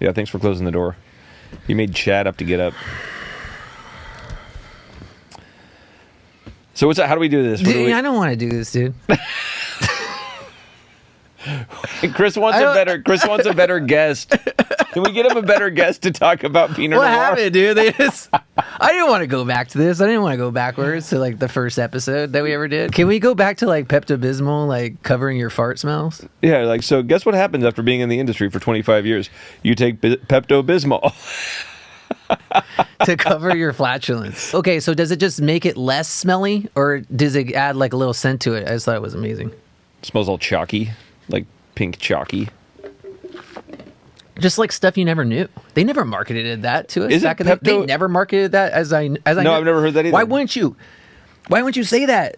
Yeah, thanks for closing the door. You made Chad have to get up. So how do we do this? Dude, I don't want to do this, dude. Chris wants a better guest. Can we get him a better guest to talk about Pinot Noir? What happened, dude? I didn't want to go back to this. I didn't want to go backwards to like the first episode that we ever did. Can we go back to like Pepto-Bismol, like covering your fart smells? Yeah, like, so guess what happens after being in the industry for 25 years? You take Pepto-Bismol. To cover your flatulence. Okay, so does it just make it less smelly, or does it add like a little scent to it? I just thought it was amazing. It smells all chalky, like pink chalky. Just like stuff you never knew. They never marketed that to us. Is it Pepto? They never marketed that as I No, know. I've never heard that either. Why wouldn't you? Why wouldn't you say that?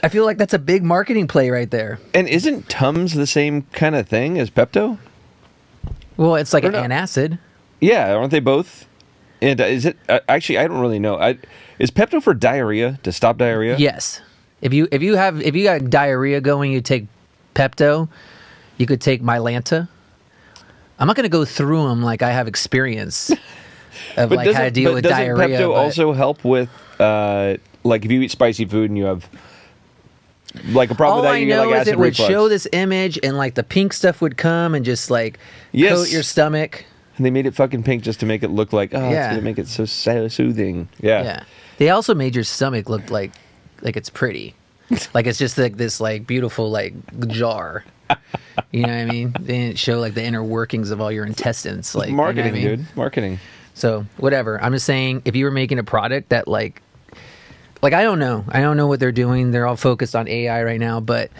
I feel like that's a big marketing play right there. And isn't Tums the same kind of thing as Pepto? Well, it's like Or an no? antacid. Yeah, aren't they both? And is it actually? I don't really know. Is Pepto for diarrhea, to stop diarrhea? Yes. If you got diarrhea going, you take Pepto. You could take Mylanta. I'm not going to go through them like I have experience of like how to deal with diarrhea. Doesn't Pepto also help with like if you eat spicy food and you have like a problem with that, you get like acid it would reflux. show this image and like the pink stuff would come and just like coat your stomach. And they made it fucking pink just to make it look like, it's going to make it so soothing. Yeah. Yeah. They also made your stomach look like it's pretty. Like it's just like this like beautiful like jar. You know what I mean? They didn't show like the inner workings of all your intestines. Like marketing, you know what I mean? dude. Marketing. So whatever. I'm just saying, if you were making a product that like I don't know what they're doing. They're all focused on AI right now, but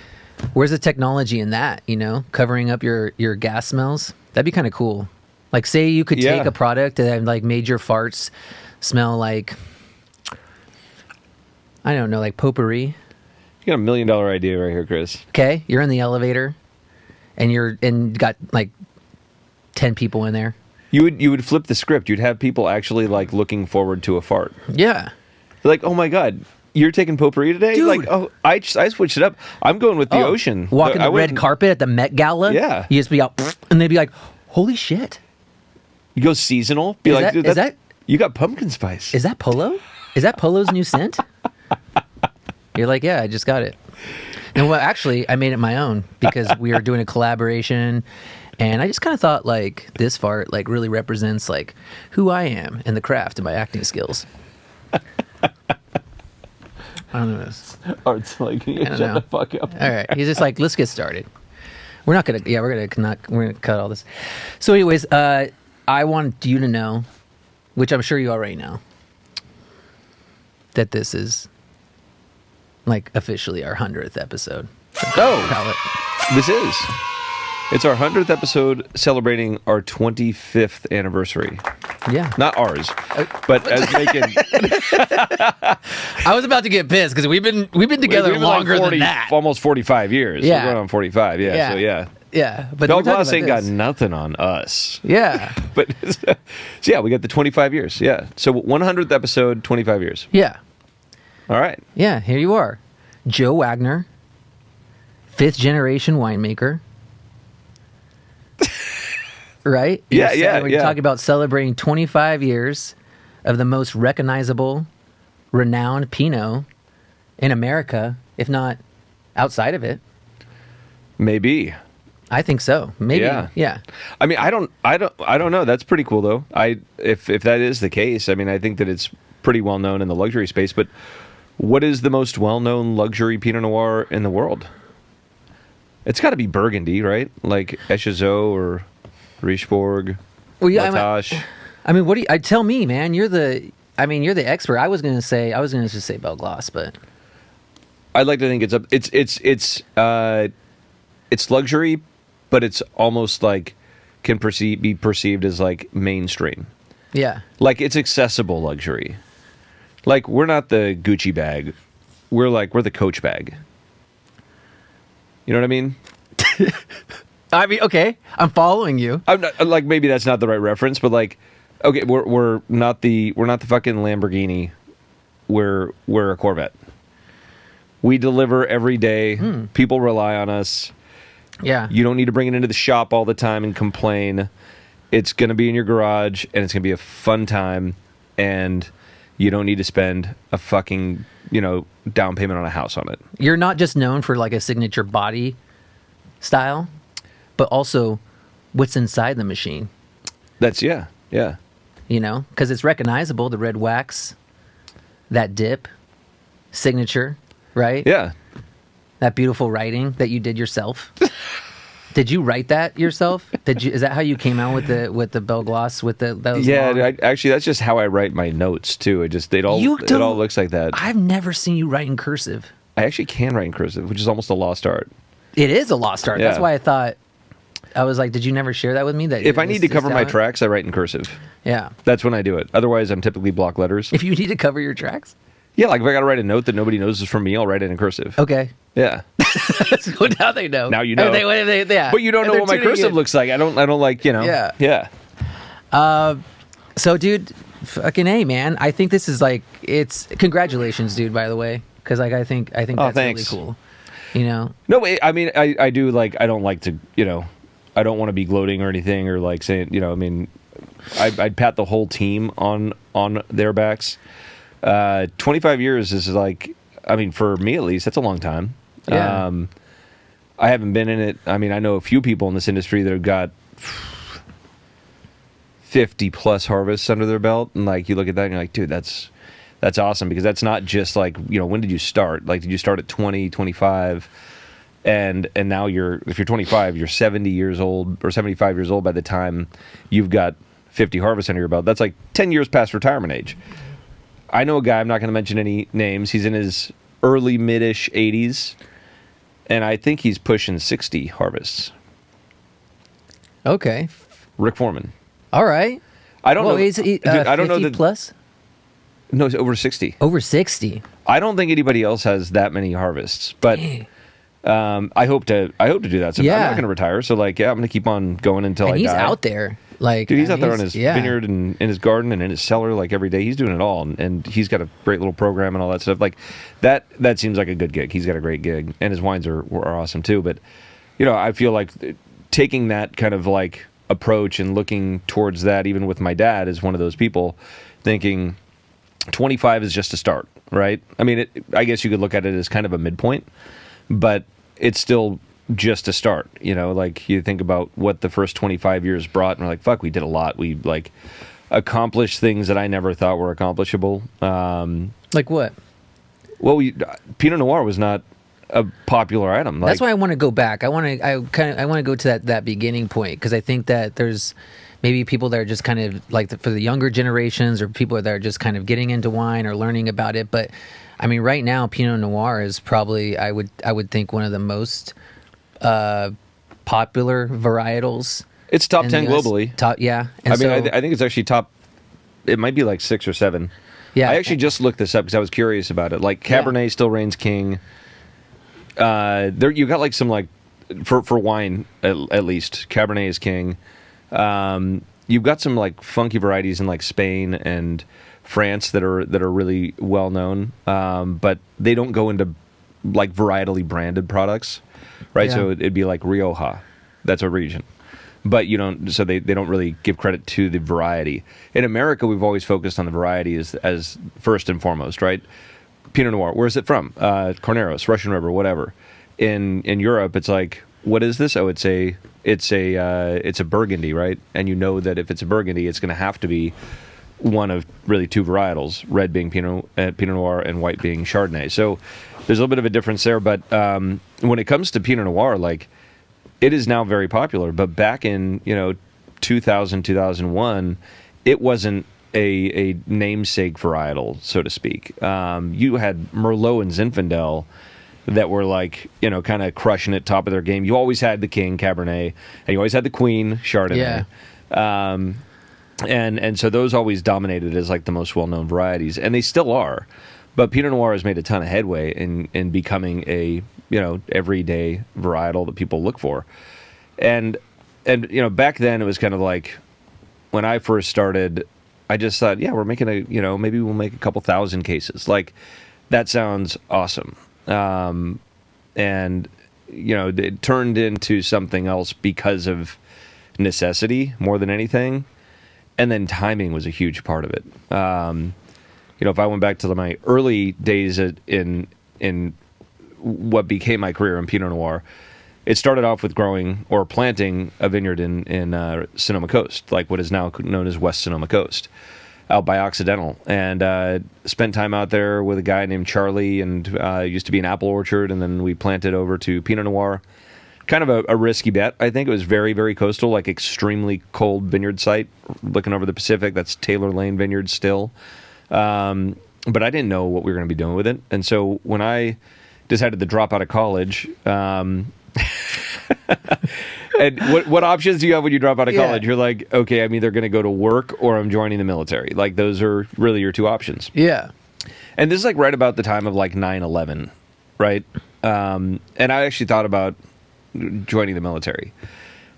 where's the technology in that? You know, covering up your gas smells. That'd be kind of cool. Like, say you could take a product that like made your farts smell like, I don't know, like potpourri. You got $1 million idea right here, Chris. Okay, you're in the elevator, and got like 10 people in there. You would flip the script. You'd have people actually like looking forward to a fart. Yeah. They're like, oh my god, you're taking potpourri today? Dude. Like, oh, I switched it up. I'm going with the ocean. Walking the red carpet at the Met Gala. Yeah. You just be out, and they'd be like, holy shit. You go seasonal. Be Is like, that- dude, is that- you got pumpkin spice. Is that Polo? Is that Polo's new scent? You're like, yeah, I just got it. And well, actually, I made it my own because we were doing a collaboration, and I just kind of thought like this fart like really represents like who I am and the craft and my acting skills. I don't know this. Art's like, shut the fuck up. All right, he's just like, let's get started. We're gonna cut all this. So, anyways, I want you to know, which I'm sure you already know, that this is like officially our 100th episode. This is. It's our 100th episode celebrating our 25th anniversary. Yeah. Not ours, but as making. I was about to get pissed because we've been together We've been longer like 40, than that. Almost 45 years. Yeah. We're going on 45. Yeah. Yeah. So yeah. Yeah, but Belle we're talking Glos ain't about got this. nothing on us. Yeah. But so yeah, we got the 25 years. Yeah. So 100th episode, 25 years. Yeah. All right. Yeah, here you are. Joe Wagner, 5th generation winemaker. Right? Yeah, We're talking about celebrating 25 years of the most recognizable, renowned Pinot in America, if not outside of it. Maybe. I think so. Maybe. Yeah. I mean, I don't know. That's pretty cool though. If that is the case, I mean, I think that it's pretty well known in the luxury space, but what is the most well-known luxury Pinot Noir in the world? It's got to be Burgundy, right? Like Echezot or Richebourg, Well, yeah, Latache. I mean, what do you tell me, man? You're the expert. I was going to just say Belle Glos, but I'd like to think it's up. It's luxury, but it's almost like can be perceived as like mainstream. yeah. Like it's accessible luxury. Like we're not the Gucci bag. We're the Coach bag. You know what I mean? I mean, okay, I'm following you. I'm not, like maybe that's not the right reference, but like okay, we're not the fucking Lamborghini. We're a Corvette. We deliver every day. People rely on us. Yeah. You don't need to bring it into the shop all the time and complain. it's going to be in your garage, and it's going to be a fun time, and you don't need to spend a fucking, down payment on a house on it. You're not just known for like a signature body style, but also what's inside the machine. That's, yeah. Because it's recognizable, the red wax, that dip, signature, right? Yeah. That beautiful writing that you did yourself. Did you write that yourself? Is that how you came out with the Belle Glos actually, that's just how I write my notes too. It all looks like that. I've never seen you write in cursive. I actually can write in cursive, which is almost a lost art. It is a lost art. Yeah. That's why I was like, did you never share that with me? That if I need to cover my tracks, I write in cursive. Yeah. That's when I do it. Otherwise, I'm typically block letters. If you need to cover your tracks? Yeah, like if I got to write a note that nobody knows is from me, I'll write it in cursive. Okay. Yeah. So now they know. Now you know. Yeah. But you don't know what my cursive looks like. I don't like, Yeah. Yeah. So, dude, fucking A, man. I think this is like, congratulations, dude, by the way. Because like, I think that's thanks. really cool. No, I mean, I do like, I don't like to, I don't want to be gloating or anything or like saying, I'd pat the whole team on their backs. 25 years is like, I mean, for me at least, that's a long time. Yeah. I haven't been in it. I mean, I know a few people in this industry that have got 50 plus harvests under their belt. And like, you look at that and you're like, dude, that's awesome. Because that's not just like, when did you start? Like, did you start at 20, 25? And now if you're 25, you're 70 years old or 75 years old by the time you've got 50 harvests under your belt. That's like 10 years past retirement age. I know a guy, I'm not going to mention any names. He's in his early, mid-ish 80s, and I think he's pushing 60 harvests. Okay. Rick Foreman. All right. I don't know. Is he, dude, I don't know that plus? No, it's over 60. Over 60. I don't think anybody else has that many harvests, but I hope to do that. So I'm not going to retire. So like, I'm going to keep on going until I die. He's out there. Like, dude, he's out there on his vineyard and in his garden and in his cellar, like every day. He's doing it all, and he's got a great little program and all that stuff. Like that seems like a good gig. He's got a great gig, and his wines are awesome too. But I feel like taking that kind of like approach and looking towards that, even with my dad, is one of those people thinking 25 is just a start, right? I mean, I guess you could look at it as kind of a midpoint, but it's still just a start, like you think about what the first 25 years brought and we're like, fuck, we did a lot. We like accomplished things that I never thought were accomplishable. Like what? Well, Pinot Noir was not a popular item. That's why I want to go back. I want to go to that beginning point, because I think that there's maybe people that are just kind of like for the younger generations, or people that are just kind of getting into wine or learning about it. But I mean, right now, Pinot Noir is probably, I would think, one of the most popular varietals. It's top 10 globally. Yeah. And I think it's actually top. It might be like 6 or 7. Yeah. I actually just looked this up because I was curious about it. Like Cabernet still reigns king. There you got like some like for wine at least Cabernet is king. You've got some like funky varieties in like Spain and France that are really well known, but they don't go into like varietally branded products, right? Yeah. So it'd be like Rioja, that's a region, but you don't. So they don't really give credit to the variety. In America, we've always focused on the variety as first and foremost, right? Pinot Noir, where is it from? Carneros, Russian River, whatever. In Europe, it's like, what is this? Oh, it's a Burgundy, right? And you know that if it's a Burgundy, it's going to have to be one of really 2 varietals, red being Pinot Noir and white being Chardonnay. So there's a little bit of a difference there. But when it comes to Pinot Noir, like, it is now very popular. But back in 2000, 2001, it wasn't a namesake varietal, so to speak. You had Merlot and Zinfandel that were like, kind of crushing it, top of their game. You always had the king, Cabernet, and you always had the queen, Chardonnay. Yeah. And so those always dominated as like the most well-known varieties, and they still are. But Pinot Noir has made a ton of headway in becoming a, everyday varietal that people look for. And back then it was kind of like, when I first started, I just thought, we're making maybe we'll make a couple thousand cases. Like, that sounds awesome. And it turned into something else because of necessity more than anything. And then timing was a huge part of it. If I went back to my early days in what became my career in Pinot Noir, it started off with growing or planting a vineyard in Sonoma Coast, like what is now known as West Sonoma Coast, out by Occidental, and spent time out there with a guy named Charlie, and used to be an apple orchard, and then we planted over to Pinot Noir. Kind of a risky bet. I think it was very, very coastal, like extremely cold vineyard site, looking over the Pacific. That's Taylor Lane Vineyards still. But I didn't know what we were going to be doing with it. And so when I decided to drop out of college, and what options do you have when you drop out of college? You're like, okay, I'm either going to go to work or I'm joining the military. Like, those are really your two options. Yeah. And this is like right about the time of like 9/11, right? And I actually thought about joining the military,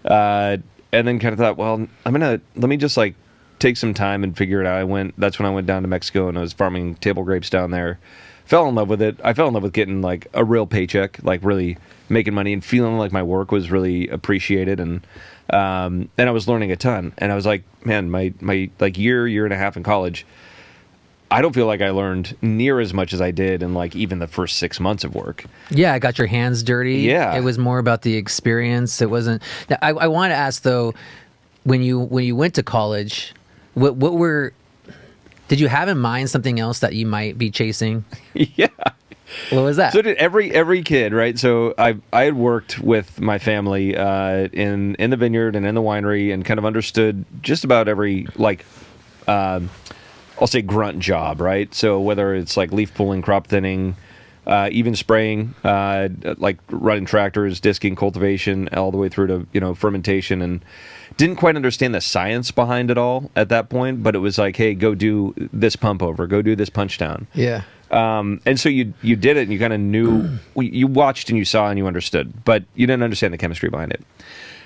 and then kind of thought, well, let me just like take some time and figure it out. That's when I went down to Mexico, and I was farming table grapes down there. Fell in love with it. I fell in love with getting like a real paycheck, like really making money and feeling like my work was really appreciated, and I was learning a ton. And I was like, man, my like year and a half in college, I don't feel like I learned near as much as I did in like even the first 6 months of work. Yeah, I got your hands dirty. Yeah. It was more about the experience. It wasn't. I want to ask though, when you went to college, did you have in mind something else that you might be chasing? Yeah. What was that? So did every kid, right? So I had worked with my family in the vineyard and in the winery, and kind of understood just about every like I'll say grunt job, right? So whether it's like leaf pulling, crop thinning, even spraying, like running tractors, disking, cultivation, all the way through to fermentation, and didn't quite understand the science behind it all at that point. But it was like, hey, go do this pump over, go do this punch down. Yeah. And so you did it, and you kind of knew, you watched and you saw and you understood, but you didn't understand the chemistry behind it.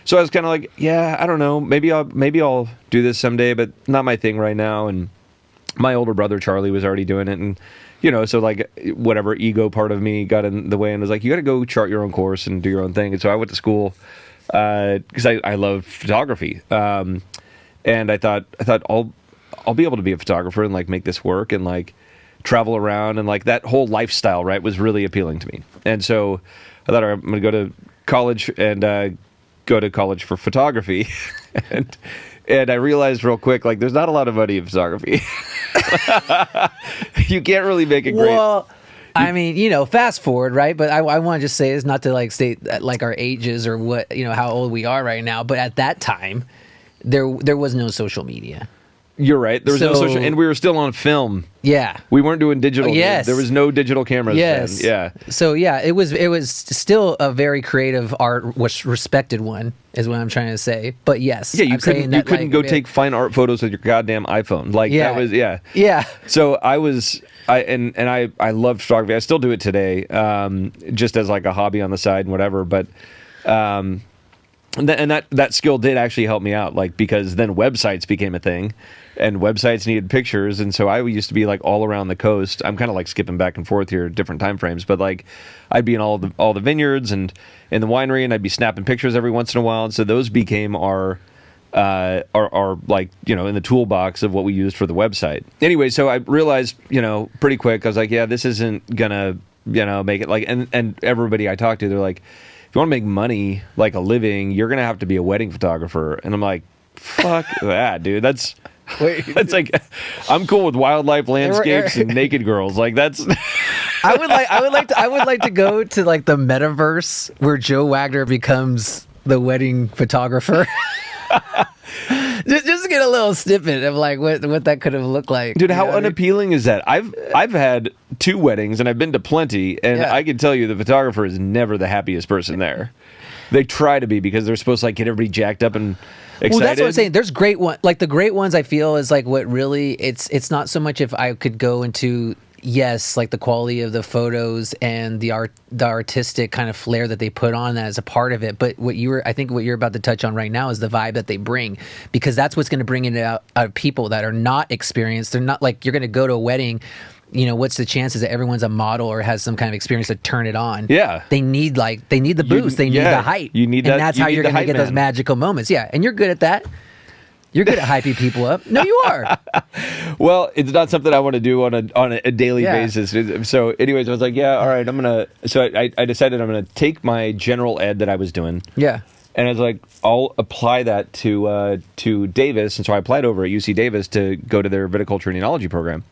So I was kind of like, yeah, I don't know, maybe I'll do this someday, but not my thing right now. And my older brother Charlie was already doing it, and so like whatever ego part of me got in the way and was like, you got to go chart your own course and do your own thing. And so I went to school because I love photography, and I thought I'll be able to be a photographer and like make this work and like travel around, and like that whole lifestyle, right, was really appealing to me. And so I thought, I'm going to go to college and go to college for photography, and I realized real quick, like, there's not a lot of money in photography. You can't really make it great. Well, I mean, fast forward, right? But I want to just say is not to like state like our ages or what, how old we are right now. But at that time, there was no social media. You're right. There was no social, and we were still on film. Yeah, we weren't doing digital. Yes, there was no digital cameras. Yes, then. Yeah. So yeah, it was still a very creative art, which respected one is what I'm trying to say. But yes, yeah, you couldn't go take fine art photos with your goddamn iPhone. Like that was yeah. So I loved photography. I still do it today, just as like a hobby on the side and whatever. But and that skill did actually help me out, like, because then websites became a thing, and websites needed pictures, and so I used to be like all around the coast. I'm kind of like skipping back and forth here, different time frames, but like I'd be in all the vineyards and in the winery, and I'd be snapping pictures every once in a while, and so those became our like in the toolbox of what we used for the website. Anyway, so I realized pretty quick, I was like, yeah, this isn't gonna make it, like, and everybody I talked to, they're like, if you want to make money, like a living, you're going to have to be a wedding photographer. And I'm like, fuck that, dude. That's like, I'm cool with wildlife, landscapes, and naked girls. Like, that's. I would like to go to like the metaverse where Joe Wagner becomes the wedding photographer. just get a little snippet of like what that could have looked like. Dude, how unappealing is that? I've had 2 weddings and I've been to plenty, and I can tell you the photographer is never the happiest person there. They try to be, because they're supposed to like get everybody jacked up and excited. Well, that's what I'm saying. There's great ones. Like the great ones, I feel is like what really it's not so much if I could go into. Yes, like the quality of the photos and the artistic kind of flair that they put on that as a part of it. But I think what you're about to touch on right now is the vibe that they bring, because that's what's going to bring it out of people that are not experienced. They're not like, you're going to go to a wedding what's the chances that everyone's a model or has some kind of experience to turn it on? Yeah. They need the boost. They need the hype. You need that. And that's how you're going to get those magical moments. Yeah. And you're good at that. You're good at hyping people up. No, you are. Well, it's not something I want to do on a daily basis. So anyways, I was like, yeah, all right, I decided I'm going to take my general ed that I was doing. Yeah. And I was like, I'll apply that to Davis. And so I applied over at UC Davis to go to their viticulture and enology program,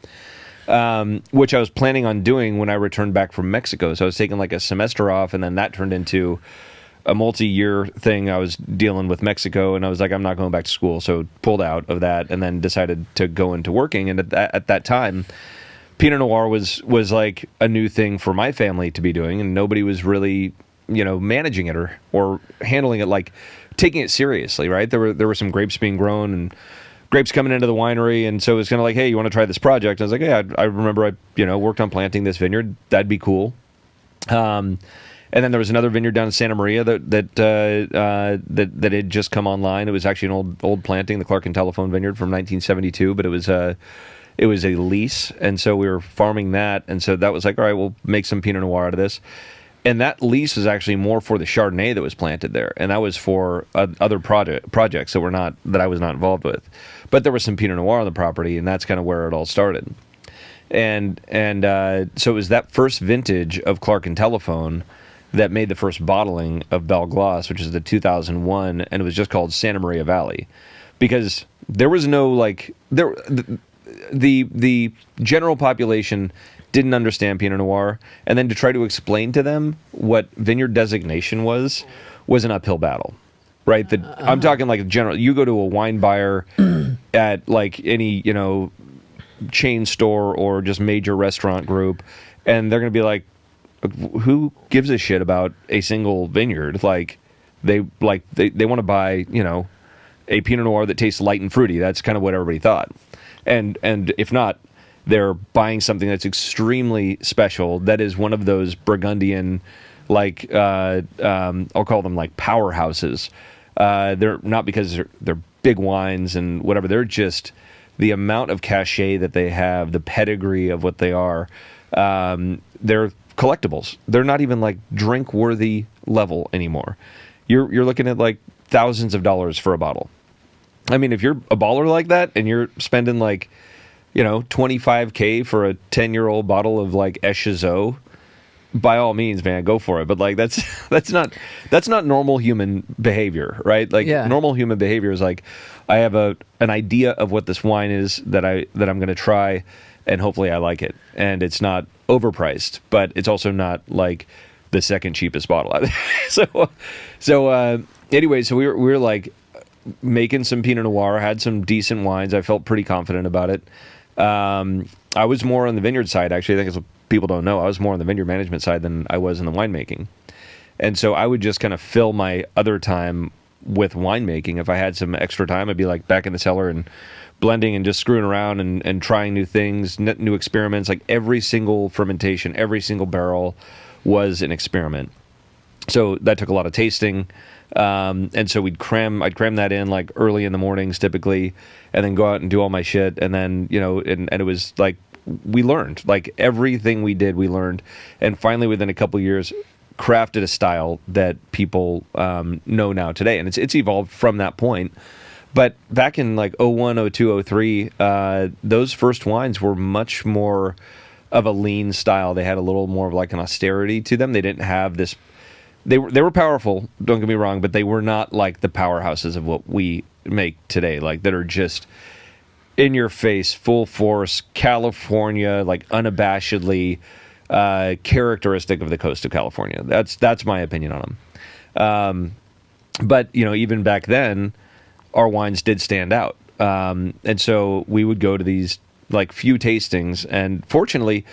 which I was planning on doing when I returned back from Mexico. So I was taking like a semester off, and then that turned into a multi-year thing. I was dealing with Mexico, and I was like, I'm not going back to school. So pulled out of that, and then decided to go into working. And at that time, Pinot Noir was like a new thing for my family to be doing, and nobody was really managing it or handling it, like taking it seriously, right? There were some grapes being grown and grapes coming into the winery, and so it was kind of like, hey, you want to try this project? I was like, yeah, I remember I worked on planting this vineyard. That'd be cool. And then there was another vineyard down in Santa Maria that had just come online. It was actually an old planting, the Clark and Telephone Vineyard from 1972, but it was a lease, and so we were farming that, and so that was like, all right, we'll make some Pinot Noir out of this. And that lease was actually more for the Chardonnay that was planted there, and that was for other projects that I was not involved with. But there was some Pinot Noir on the property, and that's kind of where it all started. And so it was that first vintage of Clark and Telephone that made the first bottling of Belle Glos, which is the 2001, and it was just called Santa Maria Valley, because there was no the general population didn't understand Pinot Noir, and then to try to explain to them what vineyard designation was an uphill battle, right? I'm talking like general. You go to a wine buyer at like any chain store or just major restaurant group, and they're going to be like, who gives a shit about a single vineyard? Like they want to buy a Pinot Noir that tastes light and fruity. That's kind of what everybody thought, and if not, they're buying something that's extremely special. That is one of those Burgundian, like I'll call them like powerhouses. They're not because they're big wines and whatever. They're just the amount of cachet that they have, the pedigree of what they are. They're collectibles. They're not even like drink worthy level anymore. You're looking at like thousands of dollars for a bottle. I mean, if you're a baller like that and you're spending like $25,000 for a 10-year-old bottle of like Echezot, by all means, man, go for it. But like that's not normal human behavior, right? Like normal human behavior is like, I have an idea of what this wine is that I'm going to try, and hopefully I like it, and it's not overpriced, but it's also not like the second cheapest bottle. Anyway, so we were like making some Pinot Noir, had some decent wines. I felt pretty confident about it. I was more on the vineyard side, actually. I think it's what people don't know. I was more on the vineyard management side than I was in the winemaking. And so I would just kind of fill my other time with winemaking. If I had some extra time, I'd be like back in the cellar and blending and just screwing around and trying new things, new experiments. Like every single fermentation, every single barrel was an experiment. So that took a lot of tasting. And so I'd cram that in like early in the mornings typically, and then go out and do all my shit. And then, and it was like, we learned, like everything we did, we learned. And finally, within a couple of years, crafted a style that people know now today. And it's evolved from that point. But back in like 01, 02, 03, those first wines were much more of a lean style. They had a little more of like an austerity to them. They didn't have this. They were powerful, don't get me wrong, but they were not like the powerhouses of what we make today, like that are just in your face, full force, California, like unabashedly characteristic of the coast of California. That's my opinion on them. But even back then, our wines did stand out, and so we would go to these like few tastings, and fortunately,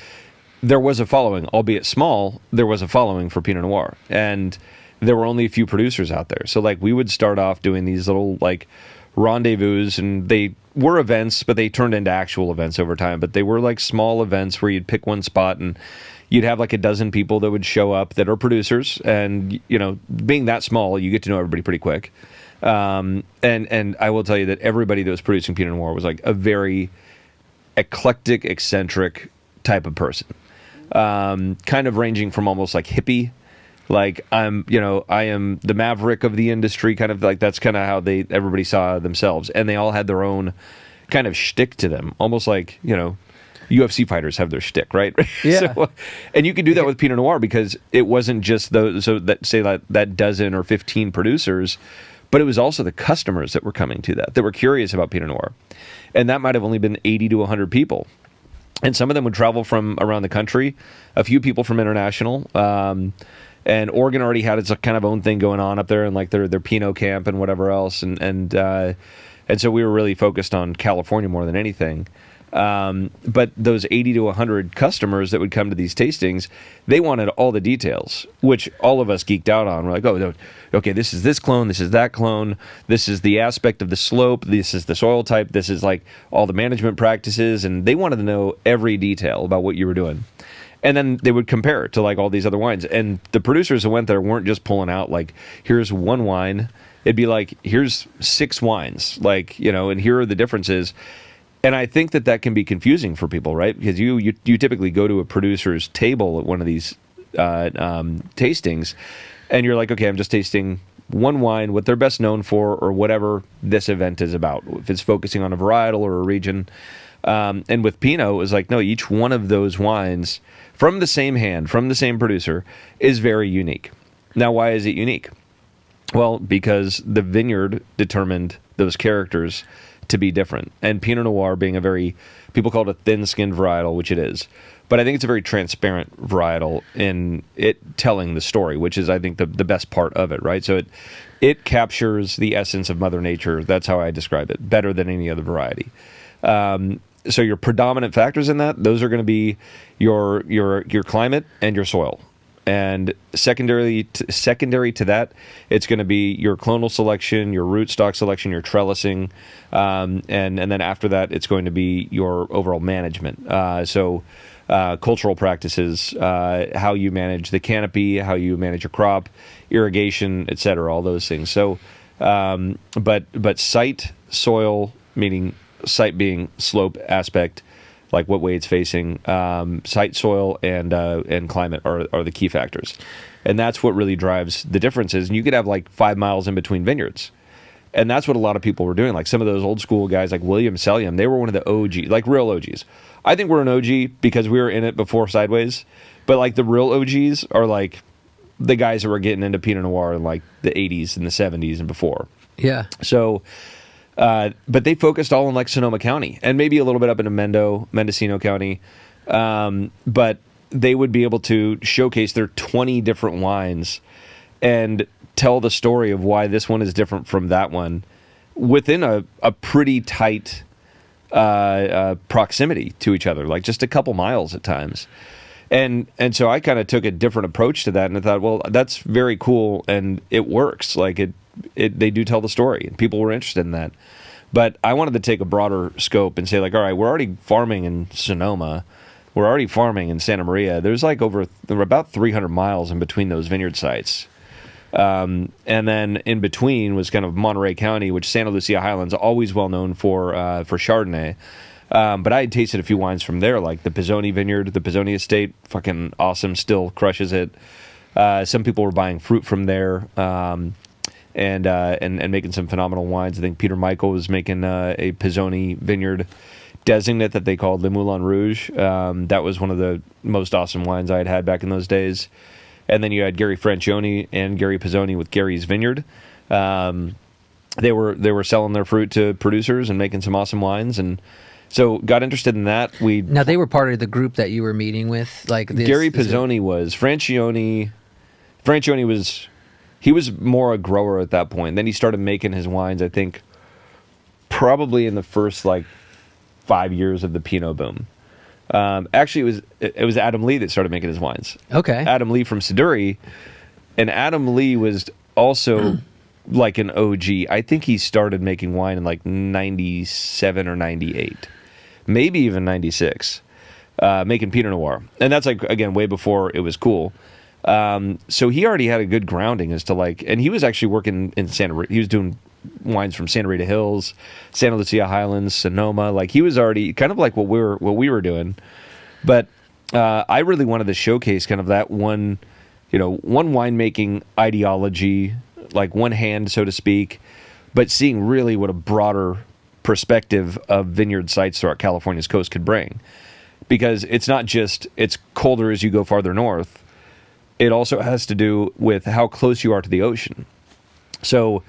there was a following, albeit small. There was a following for Pinot Noir, and there were only a few producers out there. So like we would start off doing these little like rendezvous, and they were events, but they turned into actual events over time. But they were like small events where you'd pick one spot and you'd have like a dozen people that would show up that are producers, and being that small, you get to know everybody pretty quick. And I will tell you that everybody that was producing Pinot Noir was like a very eclectic, eccentric type of person, kind of ranging from almost like hippie. Like I am the maverick of the industry, kind of like that's kind of how everybody saw themselves, and they all had their own kind of shtick to them, almost like UFC fighters have their shtick, right? Yeah. And you could do that with Pinot Noir because it wasn't just that dozen or 15 producers, but it was also the customers that were coming to that were curious about Pinot Noir, and that might have only been 80 to 100 people. And some of them would travel from around the country, a few people from international. And Oregon already had its kind of own thing going on up there, and like their Pinot camp and whatever else. And so we were really focused on California more than anything. But those 80 to 100 customers that would come to these tastings, they wanted all the details, which all of us geeked out on. We're like, oh, okay, this is this clone, this is that clone, this is the aspect of the slope, this is the soil type, this is like all the management practices, and they wanted to know every detail about what you were doing. And then they would compare it to like all these other wines. And the producers that went there weren't just pulling out like, here's one wine. It'd be like, here's 6 wines, like, and here are the differences. And I think that can be confusing for people, right? Because you typically go to a producer's table at one of these tastings, and you're like, okay, I'm just tasting one wine, what they're best known for, or whatever this event is about. If it's focusing on a varietal or a region. And with Pinot, it was like, no, each one of those wines from the same hand, from the same producer, is very unique. Now, why is it unique? Well, because the vineyard determined those characters to be different. And Pinot Noir being people call it a thin-skinned varietal, which it is. But I think it's a very transparent varietal in it telling the story, which is, I think, the best part of it, right? So it captures the essence of Mother Nature. That's how I describe it, better than any other variety. So your predominant factors in that, those are going to be your climate and your soil. And secondary to that, it's going to be your clonal selection, your rootstock selection, your trellising, and then after that, it's going to be your overall management. So cultural practices, how you manage the canopy, how you manage your crop, irrigation, etc., all those things. So, but site, soil, meaning site being slope aspect, like what way it's facing, site, soil, and climate are the key factors. And that's what really drives the differences. And you could have like 5 miles in between vineyards. And that's what a lot of people were doing. Like some of those old school guys like William Selliam, they were one of the OG, like real OGs. I think we're an OG because we were in it before Sideways. But like the real OGs are like the guys that were getting into Pinot Noir in like the 80s and the 70s and before. Yeah. So... but they focused all in like Sonoma County and maybe a little bit up into Mendocino County. But they would be able to showcase their 20 different wines and tell the story of why this one is different from that one within a pretty tight proximity to each other, like just a couple miles at times. And so I kind of took a different approach to that, and I thought, well, that's very cool, and it works. Like they do tell the story, and people were interested in that. But I wanted to take a broader scope and say, like, all right, we're already farming in Sonoma. We're already farming in Santa Maria. There's like there were about 300 miles in between those vineyard sites. And then in between was kind of Monterey County, which Santa Lucia Highlands, always well known for Chardonnay. But I had tasted a few wines from there, like the Pizzoni Vineyard, the Pizzoni Estate, fucking awesome, still crushes it. Some people were buying fruit from there. And making some phenomenal wines. I think Peter Michael was making a Pizzoni Vineyard designate that they called Le Moulin Rouge. That was one of the most awesome wines I had back in those days. And then you had Gary Francione and Gary Pizzoni with Gary's Vineyard. They were selling their fruit to producers and making some awesome wines, and so got interested in that. Now they were part of the group that you were meeting with, like Gary Pizzoni was Francione. Francione was. He was more a grower at that point. Then he started making his wines, I think, probably in the first, 5 years of the Pinot boom. Actually, it was Adam Lee that started making his wines. Okay. Adam Lee from Siduri. And Adam Lee was also like an OG. I think he started making wine in 97 or 98. Maybe even 96. Making Pinot Noir. And that's again, way before it was cool. So he already had a good grounding as to and he was actually working in he was doing wines from Santa Rita Hills, Santa Lucia Highlands, Sonoma. He was already kind of like what we were doing. But I really wanted to showcase kind of that one, one winemaking ideology, like one hand, so to speak, but seeing really what a broader perspective of vineyard sites throughout California's coast could bring. Because it's not just, it's colder as you go farther north. It also has to do with how close you are to the ocean. So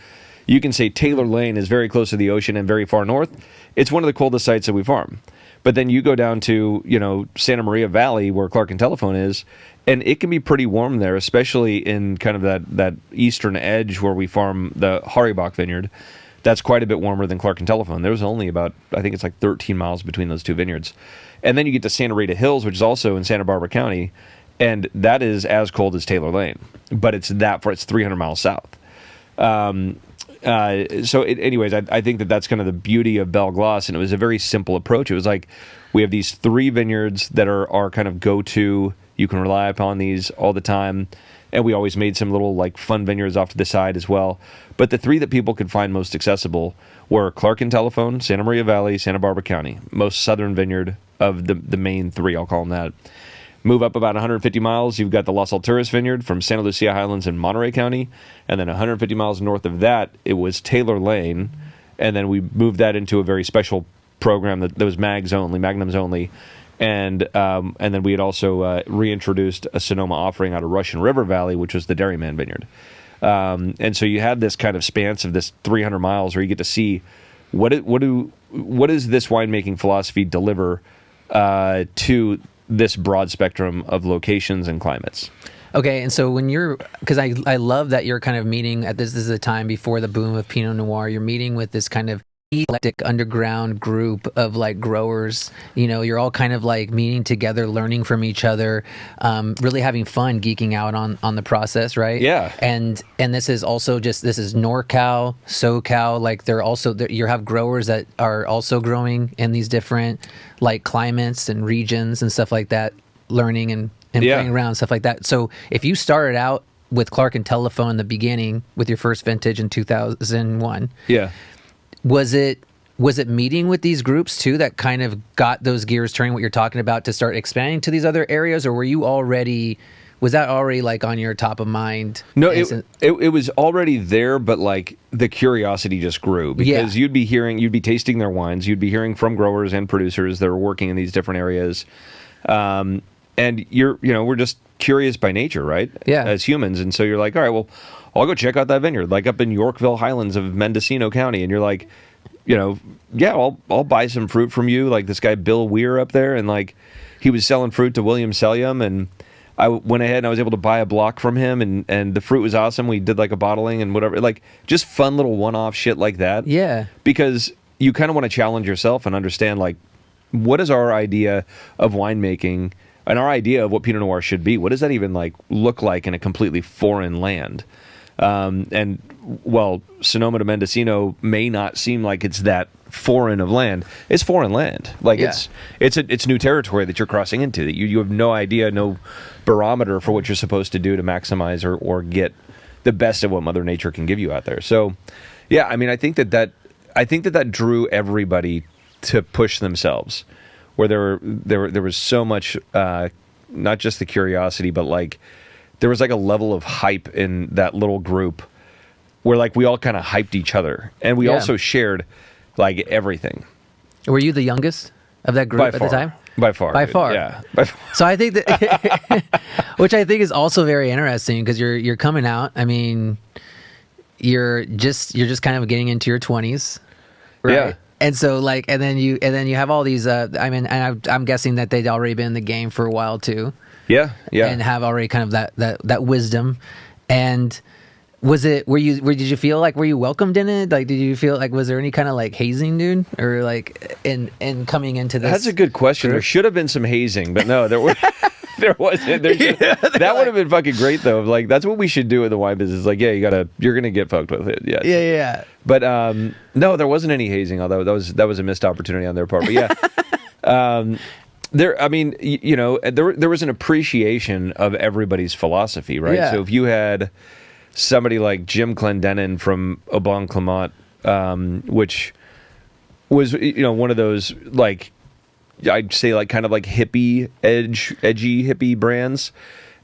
you can say Taylor Lane is very close to the ocean and very far north. It's one of the coldest sites that we farm. But then you go down to, Santa Maria Valley where Clark and Telephone is, and it can be pretty warm there, especially in kind of that eastern edge where we farm the Haribach vineyard. That's quite a bit warmer than Clark and Telephone. There's only about, I think it's like 13 miles between those two vineyards. And then you get to Santa Rita Hills, which is also in Santa Barbara County, and that is as cold as Taylor Lane, but it's 300 miles south. Anyways, I think that's kind of the beauty of Belle Glos, and it was a very simple approach. It was like, we have these 3 vineyards that are our kind of go-to. You can rely upon these all the time. And we always made some little like fun vineyards off to the side as well. But the 3 that people could find most accessible were Clark and Telephone, Santa Maria Valley, Santa Barbara County, most southern vineyard of the main 3, I'll call them that. Move up about 150 miles, you've got the Las Alturas Vineyard from Santa Lucia Highlands in Monterey County. And then 150 miles north of that, it was Taylor Lane. And then we moved that into a very special program that was magnums only. And then we had also reintroduced a Sonoma offering out of Russian River Valley, which was the Dairyman Vineyard. And so you had this kind of span of this 300 miles where you get to see what does this winemaking philosophy deliver to this broad spectrum of locations and climates. Okay, and so because I love that you're kind of meeting at this is a time before the boom of Pinot Noir. You're meeting with this kind of eclectic underground group of like growers. You're all kind of like meeting together, learning from each other, really having fun, geeking out on the process, right? Yeah. And this is also this is NorCal, SoCal. Like you have growers that are also growing in these different like climates and regions and stuff like that, learning and playing around, stuff like that. So if you started out with Clark and Telephone in the beginning with your first vintage in 2001, yeah. Was it meeting with these groups too that kind of got those gears turning, what you're talking about, to start expanding to these other areas, or was that already like on your top of mind? No, it was already there, but like the curiosity just grew because you'd be tasting their wines, you'd be hearing from growers and producers that are working in these different areas, and we're just curious by nature, right? Yeah. As humans, and so you're like, all right, well, I'll go check out that vineyard, like up in Yorkville Highlands of Mendocino County, and you're like, I'll buy some fruit from you, like this guy Bill Weir up there, and like he was selling fruit to William Sellium, and I went ahead and I was able to buy a block from him, and the fruit was awesome. We did like a bottling and whatever, like just fun little one-off shit like that. Yeah. Because you kind of want to challenge yourself and understand like, what is our idea of winemaking and our idea of what Pinot Noir should be? What does that even like look like in a completely foreign land? And while Sonoma to Mendocino may not seem like it's that foreign of land, it's foreign land. Like it's new territory that you're crossing into, that you have no idea, no barometer for what you're supposed to do to maximize or get the best of what Mother Nature can give you out there. So yeah, I mean, I think that drew everybody to push themselves, where there was so much, not just the curiosity, but like there was like a level of hype in that little group where like we all kind of hyped each other, and we also shared like everything. Were you the youngest of that group at the time? By far. Yeah. By far. So I think that, which I think is also very interesting, because you're coming out. I mean, you're just kind of getting into your 20s, right? Yeah. And so like, and then you have all these. I'm guessing that they'd already been in the game for a while too. Yeah. And have already kind of that wisdom. And did you feel like, were you welcomed in it? Like, did you feel like, was there any kind of like hazing, dude? Or like in coming into this? That's a good question. There should have been some hazing, but no, there wasn't. That would have been fucking great though. Like, that's what we should do in the wine business. Like, yeah, you're going to get fucked with it. Yeah. Yeah. But no, there wasn't any hazing, although that was a missed opportunity on their part. But yeah. There was an appreciation of everybody's philosophy, right? Yeah. So if you had somebody like Jim Clendenin from Au Blanc Clement, which was one of those like I'd say like kind of like edgy hippie brands.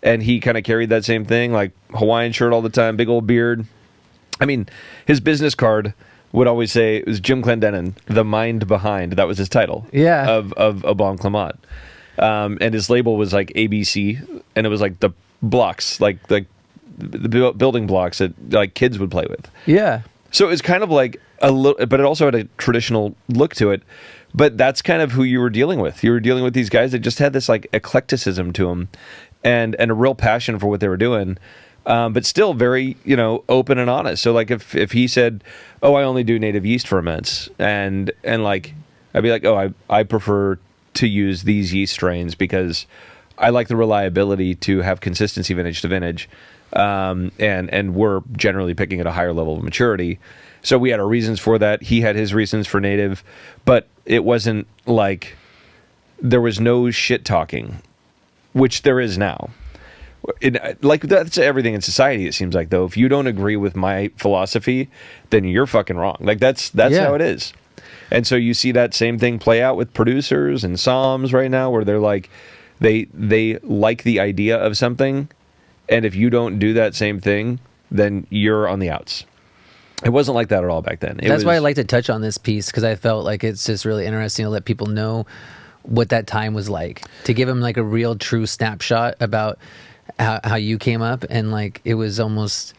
And he kind of carried that same thing, like Hawaiian shirt all the time, big old beard. I mean, his business card would always say it was Jim Clendenin, the mind behind. That was his title. Yeah. Of A Bon Clement. And his label was like ABC, and it was like the blocks, like the building blocks that like kids would play with. Yeah. So it was kind of like a little, but it also had a traditional look to it. But that's kind of who you were dealing with. You were dealing with these guys that just had this like eclecticism to them, and a real passion for what they were doing. But still very, open and honest. So like if he said, "Oh, I only do native yeast ferments," and like I'd be like, "Oh, I prefer to use these yeast strains because I like the reliability to have consistency vintage to vintage, and we're generally picking at a higher level of maturity." So we had our reasons for that. He had his reasons for native, but it wasn't like there was no shit talking, which there is now. Like that's everything in society. It seems like though, if you don't agree with my philosophy, then you're fucking wrong. Like that's how it is. And so you see that same thing play out with producers and somms right now, where they're like, they like the idea of something, and if you don't do that same thing, then you're on the outs. It wasn't like that at all back then. That's why I like to touch on this piece, because I felt like it's just really interesting to let people know what that time was like, to give them like a real true snapshot about how you came up, and like it was almost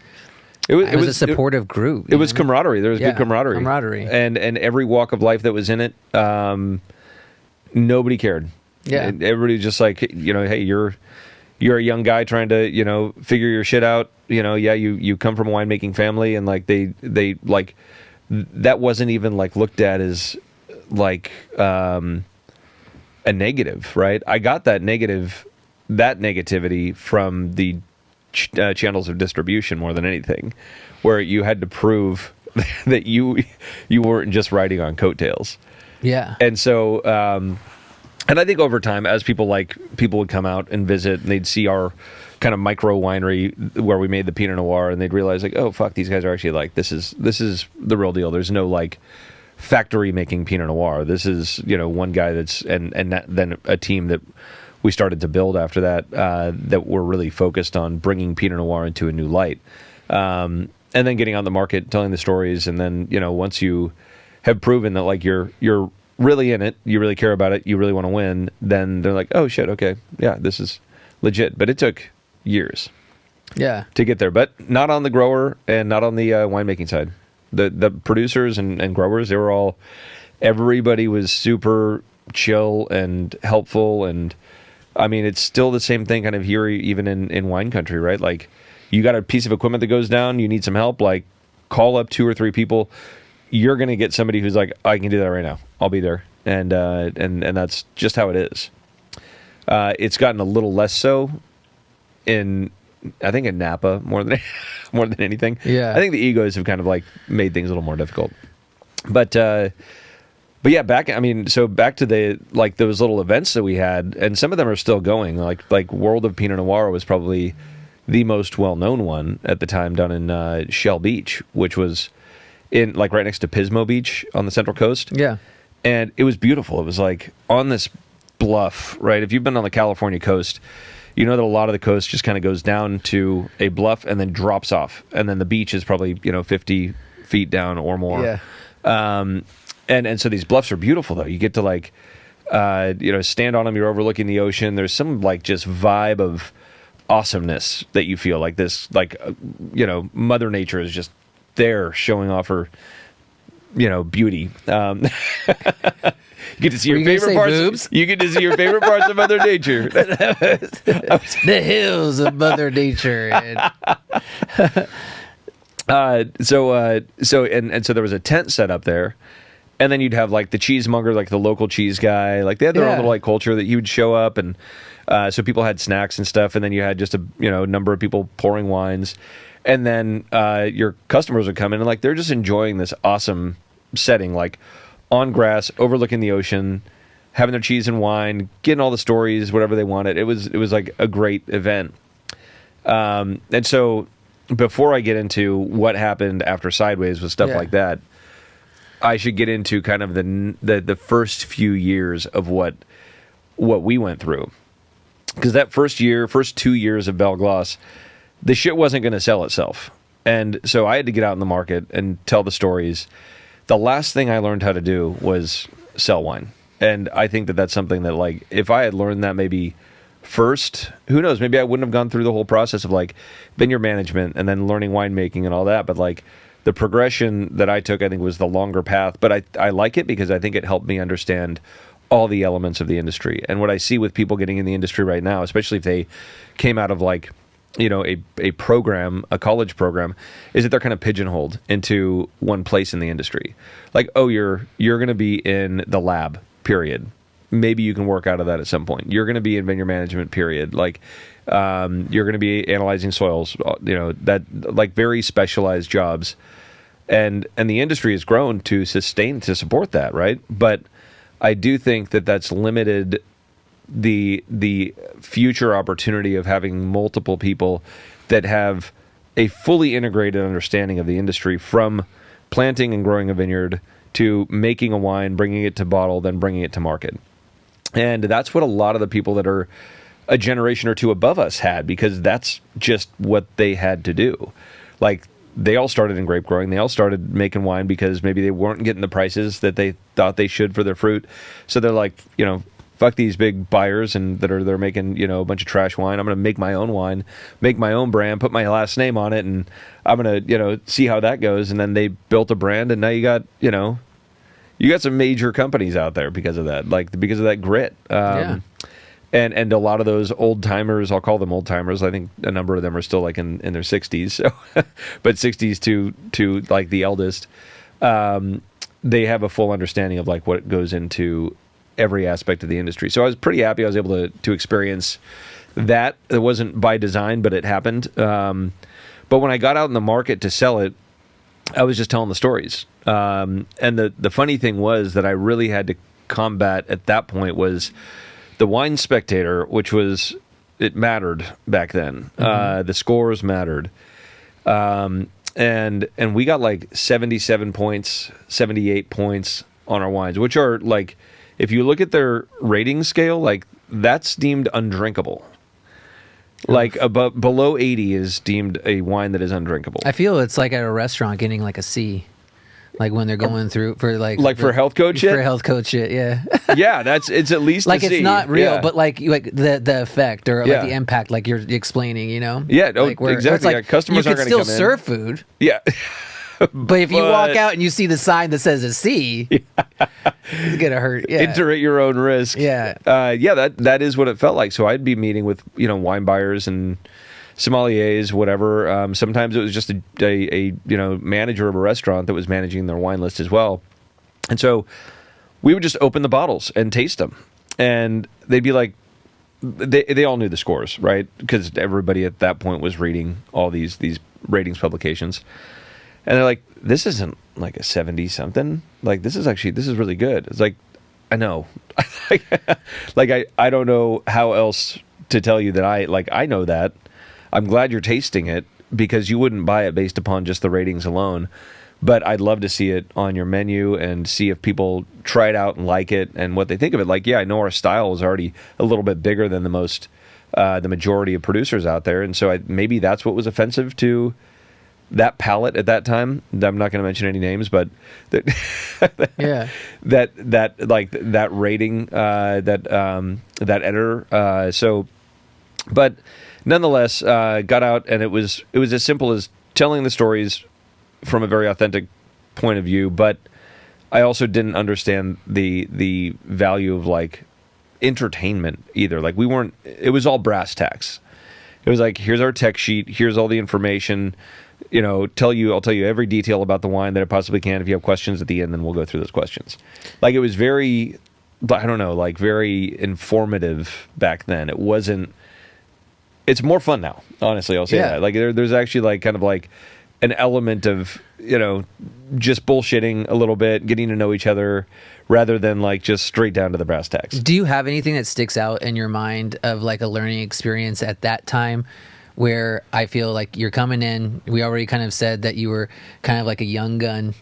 it was a supportive group. It was camaraderie. There was good camaraderie, and every walk of life that was in it, nobody cared. Yeah, everybody just like, hey, you're a young guy trying to figure your shit out. You come from a winemaking family, and like they like that wasn't even like looked at as like a negative, right? I got that negativity from the channels of distribution more than anything, where you had to prove that you weren't just riding on coattails. Yeah. And so and I think over time, as people would come out and visit, and they'd see our kind of micro winery where we made the Pinot Noir, and they'd realize like, oh fuck, these guys are actually like, this is the real deal. There's no like factory making Pinot Noir. This is one guy that's and then a team that we started to build after that, that were really focused on bringing Pinot Noir into a new light, and then getting on the market, telling the stories, and then once you have proven that like you're really in it, you really care about it, you really want to win, then they're like, oh shit, okay, yeah, this is legit. But it took years, to get there, but not on the grower and not on the winemaking side. The producers and growers, they were all, everybody was super chill and helpful, and I mean, it's still the same thing kind of here, even in wine country, right? Like, you got a piece of equipment that goes down, you need some help, like, call up 2 or 3 people. You're going to get somebody who's like, I can do that right now. I'll be there. And that's just how it is. It's gotten a little less so I think in Napa more than anything. Yeah. I think the egos have kind of like made things a little more difficult. But yeah, back to the like those little events that we had, and some of them are still going. Like World of Pinot Noir was probably the most well-known one at the time, down in Shell Beach, which was in like right next to Pismo Beach on the Central Coast. Yeah, and it was beautiful. It was like on this bluff, right? If you've been on the California coast, you know that a lot of the coast just kind of goes down to a bluff and then drops off, and then the beach is probably 50 feet down or more. Yeah. And so these bluffs are beautiful, though. You get to like, stand on them. You're overlooking the ocean. There's some like just vibe of awesomeness that you feel like this, like, Mother Nature is just there showing off her, beauty. You get to see your favorite parts. Boobs? You get to see your favorite parts of Mother Nature. The hills of Mother Nature. So there was a tent set up there. And then you'd have like the cheesemonger, like the local cheese guy, like they had their own little like culture that he would show up, and so people had snacks and stuff. And then you had just a number of people pouring wines, and then your customers would come in and like they're just enjoying this awesome setting, like on grass, overlooking the ocean, having their cheese and wine, getting all the stories, whatever they wanted. It was like a great event. And so before I get into what happened after Sideways with stuff like that, I should get into kind of the first few years of what we went through. Because that first 2 years of Belle Glos, the shit wasn't going to sell itself. And so I had to get out in the market and tell the stories. The last thing I learned how to do was sell wine. And I think that that's something that, like, if I had learned that maybe first, who knows, maybe I wouldn't have gone through the whole process of, like, vineyard management and then learning winemaking and all that. But, like, the progression that I took, I think, was the longer path. But I like it because I think it helped me understand all the elements of the industry. And what I see with people getting in the industry right now, especially if they came out of, like, you know, a program, a college program, is that they're kind of pigeonholed into one place in the industry. Like, oh, you're going to be in the lab, period. Maybe you can work out of that at some point. You're going to be in vineyard management, period. Like, you're going to be analyzing soils, you know, that, like, very specialized jobs. And the industry has grown to support that, right? But I do think that that's limited the future opportunity of having multiple people that have a fully integrated understanding of the industry, from planting and growing a vineyard to making a wine, bringing it to bottle, then bringing it to market. And that's what a lot of the people that are a generation or two above us had, because that's just what they had to do. Like, they all started in grape growing. They all started making wine because maybe they weren't getting the prices that they thought they should for their fruit. So they're like, you know, fuck these big buyers and they're making, you know, a bunch of trash wine. I'm going to make my own wine, make my own brand, put my last name on it, and I'm going to, you know, see how that goes. And then they built a brand, and now you got some major companies out there because of that, like, because of that grit. And a lot of those old timers, I'll call them old timers. I think a number of them are still, like, in their 60s, so but 60s to like the eldest, they have a full understanding of, like, what goes into every aspect of the industry. So I was pretty happy I was able to experience that. It wasn't by design, but it happened. But when I got out in the market to sell it, I was just telling the stories. And the funny thing was that I really had to combat at that point was the Wine Spectator, which was, it mattered back then. The scores mattered. And we got like 77 points, 78 points on our wines, which are, like, if you look at their rating scale, like, that's deemed undrinkable. Like, below 80 is deemed a wine that is undrinkable. I feel it's like at a restaurant getting like a C. Like when they're going through for for health code shit. For health code shit, yeah. Yeah, it's at least like, a C. it's not real, yeah. but like the effect or like the impact, like you're explaining, you know. Yeah, like exactly. It's like, yeah, customers you are can going to still come serve food. Yeah. But if you walk out and you see the sign that says a C, it's gonna hurt. Yeah. Enter at your own risk. Yeah. That is what it felt like. So I'd be meeting with, you know, wine buyers and sommeliers, whatever. Sometimes it was just a you know, manager of a restaurant that was managing their wine list as well. And so we would just open the bottles and taste them, and they'd be like, they all knew the scores, right? Because everybody at that point was reading all these ratings publications. And they're like, this isn't like a 70 something. Like, this is really good. It's like, I know. like, I don't know how else to tell you that I know that. I'm glad you're tasting it, because you wouldn't buy it based upon just the ratings alone. But I'd love to see it on your menu and see if people try it out and like it and what they think of it. Like, yeah, I know our style is already a little bit bigger than the majority of producers out there. And so maybe that's what was offensive to that palate at that time. I'm not going to mention any names, but yeah, that rating, that editor. But nonetheless, got out, and it was as simple as telling the stories from a very authentic point of view. But I also didn't understand the value of, like, entertainment either. Like, it was all brass tacks. It was like, here's our tech sheet, here's all the information. You know, I'll tell you every detail about the wine that I possibly can. If you have questions at the end, then we'll go through those questions. Like, it was very, I don't know, like, very informative back then. It wasn't. It's more fun now, honestly. I'll say that. Like, there's actually, like, kind of like an element of, you know, just bullshitting a little bit, getting to know each other, rather than, like, just straight down to the brass tacks. Do you have anything that sticks out in your mind of, like, a learning experience at that time, where I feel like you're coming in? We already kind of said that you were kind of like a young gun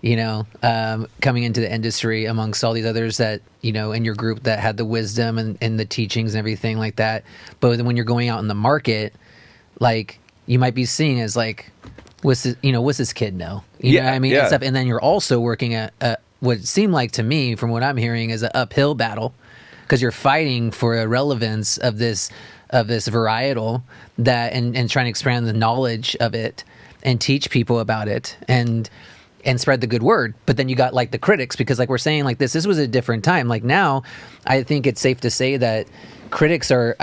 coming into the industry amongst all these others that, in your group that had the wisdom and the teachings and everything like that. But then when you're going out in the market, like, you might be seen as like, what's this kid know? You know what I mean? Yeah. And stuff. And then you're also working at what it seemed like to me from what I'm hearing is an uphill battle, because you're fighting for a relevance of this varietal that and trying to expand the knowledge of it and teach people about it and spread the good word. But then you got like the critics, because like we're saying, like this was a different time. Like now, I think it's safe to say that critics are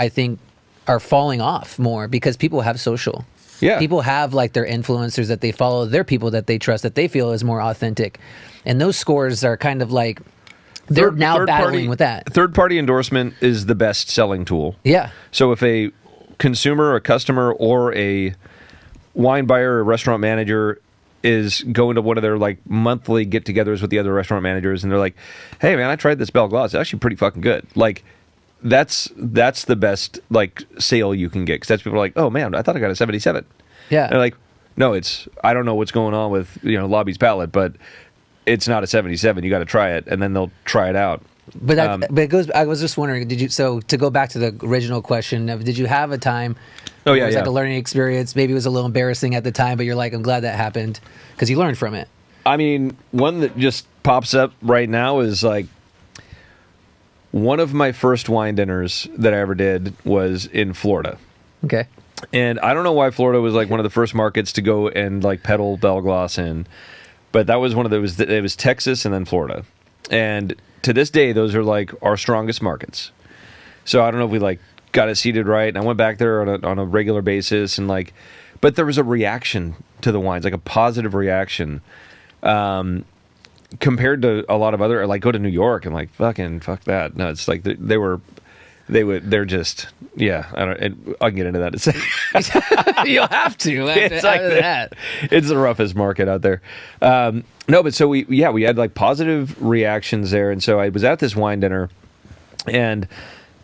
falling off more because people have social. Yeah. People have like their influencers that they follow, their people that they trust, that they feel is more authentic. And those scores are kind of like, they're now battling with that. Third-party endorsement is the best selling tool. Yeah. So if a consumer, a customer, or a wine buyer or restaurant manager is going to one of their like monthly get-togethers with the other restaurant managers, and they're like, "Hey, man, I tried this Belle Glos. It's actually pretty fucking good." Like, that's the best like sale you can get, because that's people are like, "Oh man, I thought I got a 77." Yeah. And they're like, "No, I don't know what's going on with Lobby's palate, but it's not a 77. You got to try it," and then they'll try it out. But it goes. I was just wondering, to go back to the original question of, did you have a time? Oh yeah, it was yeah. like a learning experience. Maybe it was a little embarrassing at the time, but you're like, I'm glad that happened because you learned from it. I mean, one that just pops up right now is like, one of my first wine dinners that I ever did was in Florida. Okay. And I don't know why Florida was like one of the first markets to go and like peddle Belle Glos in, but that was one of those. It was Texas and then Florida, and to this day, those are like our strongest markets. So I don't know if we like got it seated right. And I went back there on a regular basis, and like, but there was a reaction to the wines, like a positive reaction, compared to a lot of other, like, go to New York and like fuck that. No, it's like they're just, yeah. I can get into that in a second. You'll have to. It's like that. It's the roughest market out there. No, but so we had like positive reactions there, and so I was at this wine dinner, and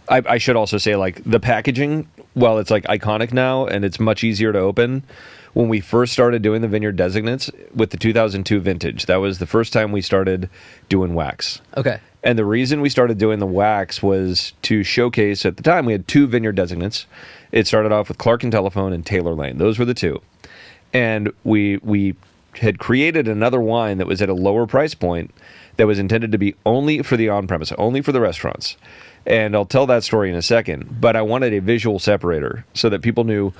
I should also say, like, the packaging, while it's like iconic now and it's much easier to open, when we first started doing the vineyard designates with the 2002 vintage, that was the first time we started doing wax. Okay. And the reason we started doing the wax was to showcase, at the time we had 2 vineyard designates. It started off with Clark and Telephone and Taylor Lane. Those were the 2. And we had created another wine that was at a lower price point that was intended to be only for the on-premise, only for the restaurants. And I'll tell that story in a second. But I wanted a visual separator so that people knew,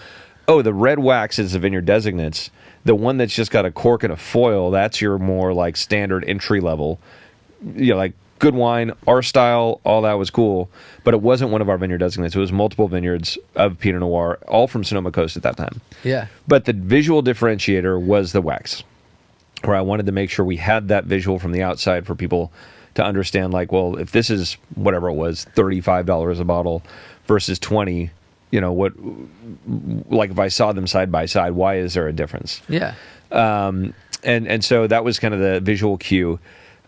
oh, the red wax is the vineyard designates. The one that's just got a cork and a foil, that's your more like standard entry level. Like good wine, our style, all that was cool. But it wasn't one of our vineyard designates. It was multiple vineyards of Pinot Noir, all from Sonoma Coast at that time. Yeah. But the visual differentiator was the wax, where I wanted to make sure we had that visual from the outside for people to understand, like, well, if this is whatever it was, $35 a bottle versus 20, what, like, if I saw them side by side, why is there a difference? Yeah. And so that was kind of the visual cue.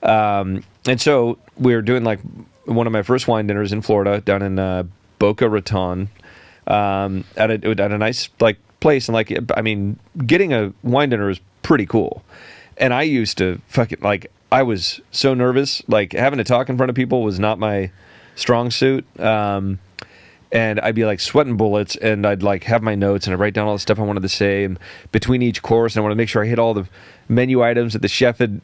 And so we were doing like one of my first wine dinners in Florida down in Boca Raton, at a nice like place. And like, I mean, getting a wine dinner is pretty cool. And I used to fucking, like, I was so nervous. Like, having to talk in front of people was not my strong suit. And I'd be like sweating bullets, and I'd like have my notes, and I'd write down all the stuff I wanted to say, and between each course, and I wanted to make sure I hit all the menu items that the chef had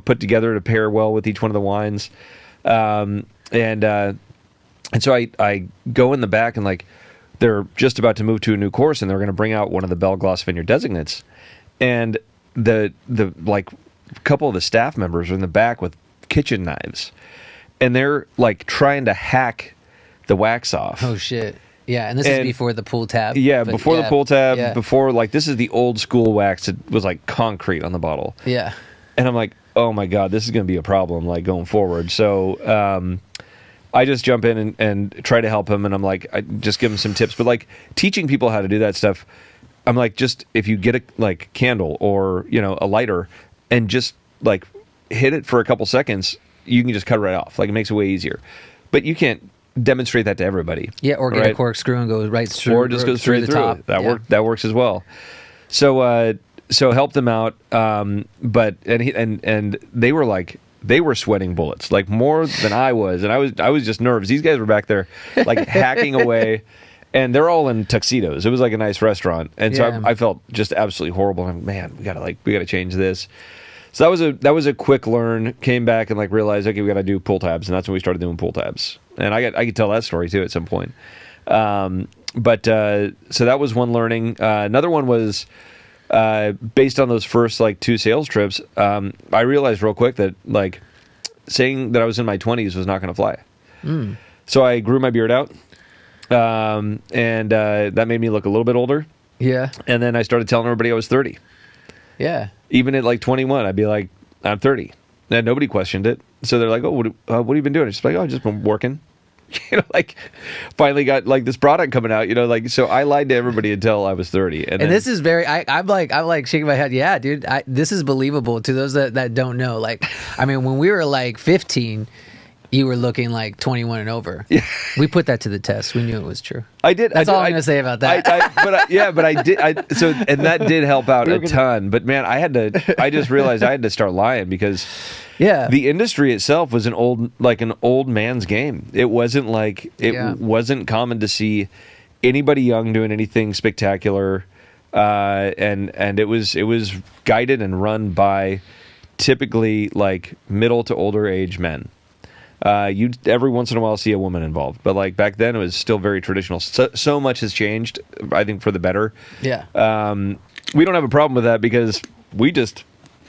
put together to pair well with each one of the wines. And so I go in the back, and like they're just about to move to a new course, and they're going to bring out one of the Belle Glos vineyard designates, and the like couple of the staff members are in the back with kitchen knives, and they're like trying to hack the wax off. Oh shit. Yeah, and this is before the pull tab. Yeah, before the pull tab, yeah. before, like, this is the old school wax that was like concrete on the bottle. Yeah. And I'm like, oh my God, this is going to be a problem, like, going forward. So I just jump in and try to help him, and I'm like, I just give him some tips. But like teaching people how to do that stuff, I'm like, just if you get a like candle or, a lighter and just like hit it for a couple seconds, you can just cut it right off. Like, it makes it way easier. But you can't demonstrate that to everybody. Yeah, or get a corkscrew and go right through. Or just go straight the through. top. That works as well. So so helped them out. But they were sweating bullets, like more than I was, and I was just nervous. These guys were back there like hacking away, and they're all in tuxedos. It was like a nice restaurant, and so I felt just absolutely horrible. I'm, man, we gotta change this. So that was a quick learn. Came back and like realized, okay, we got to do pull tabs, and that's when we started doing pull tabs. And I could tell that story too at some point. But so that was one learning. Another one was based on those first like 2 sales trips. I realized real quick that like saying that I was in my 20s was not going to fly. So I grew my beard out, and that made me look a little bit older. Yeah. And then I started telling everybody I was 30. Yeah. Even at like 21, I'd be like, I'm 30. And nobody questioned it. So they're like, oh, what have you been doing? It's like, oh, I've just been working. Like finally got like this product coming out, like, so I lied to everybody until I was 30. And then, this is very, I'm like shaking my head. Yeah, dude, this is believable to those that don't know. Like, I mean, when we were like 15, you were looking like 21 and over. Yeah. We put that to the test. We knew it was true. I did. That's all I'm going to say about that. But I did. And that did help out a ton. But man, I just realized I had to start lying because the industry itself was an old man's game. It wasn't like, wasn't common to see anybody young doing anything spectacular. And it was guided and run by typically like middle to older age men. You'd every once in a while see a woman involved, but like back then it was still very traditional. So much has changed, I think, for the better. Yeah. We don't have a problem with that because we just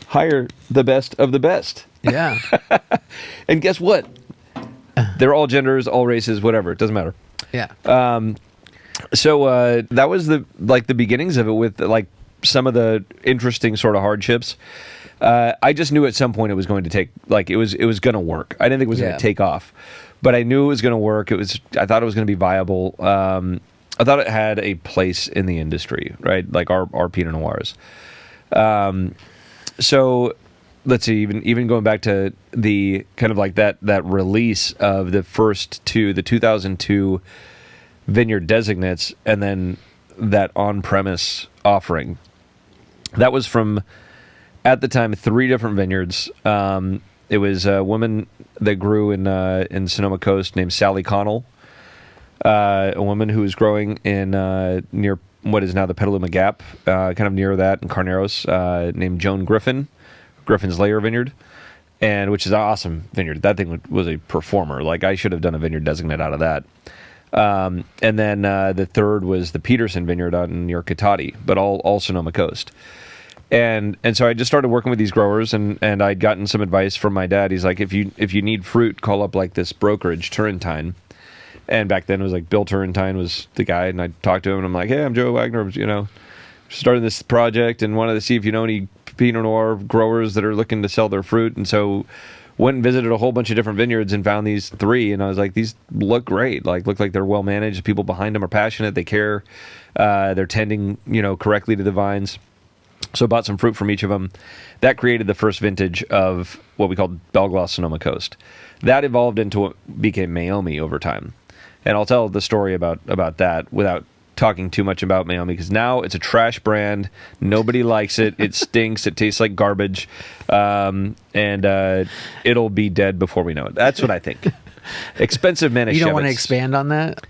hire the best of the best. Yeah. And guess what? They're all genders, all races, whatever. It doesn't matter. Yeah. So that was the beginnings of it with like some of the interesting sort of hardships. I just knew at some point it was going to take, like, it was going to work. I didn't think it was going to take off, but I knew it was going to work. I thought it was going to be viable. I thought it had a place in the industry, right? Like our Pinot Noirs. So let's see, even going back to the kind of like that release of the first two, the 2002 Vineyard designates, and then that on-premise offering. That was from, at the time, 3 different vineyards. It was a woman that grew in Sonoma Coast named Sally Connell, a woman who was growing in near what is now the Petaluma Gap, kind of near that in Carneros, named Joan Griffin's Layer Vineyard, and which is an awesome vineyard. That thing was a performer. Like, I should have done a vineyard designate out of that. And then the third was the Peterson Vineyard out near Katati, but all Sonoma Coast. And so I just started working with these growers, and I'd gotten some advice from my dad. He's like, if you need fruit, call up like this brokerage, Turrentine. And back then it was like Bill Turrentine was the guy, and I talked to him, and I'm like, hey, I'm Joe Wagner, starting this project and wanted to see if you know any Pinot Noir growers that are looking to sell their fruit. And so went and visited a whole bunch of different vineyards and found these 3, and I was like, these look great. Like, look like they're well managed. People behind them are passionate. They care. They're tending, correctly to the vines. So bought some fruit from each of them. That created the first vintage of what we called Belle Glos Sonoma Coast. That evolved into what became Meiomi over time. And I'll tell the story about that without talking too much about Meiomi, because now it's a trash brand. Nobody likes it. It stinks. It tastes like garbage. And it'll be dead before we know it. That's what I think. Expensive Manischewitz. You don't want to expand on that?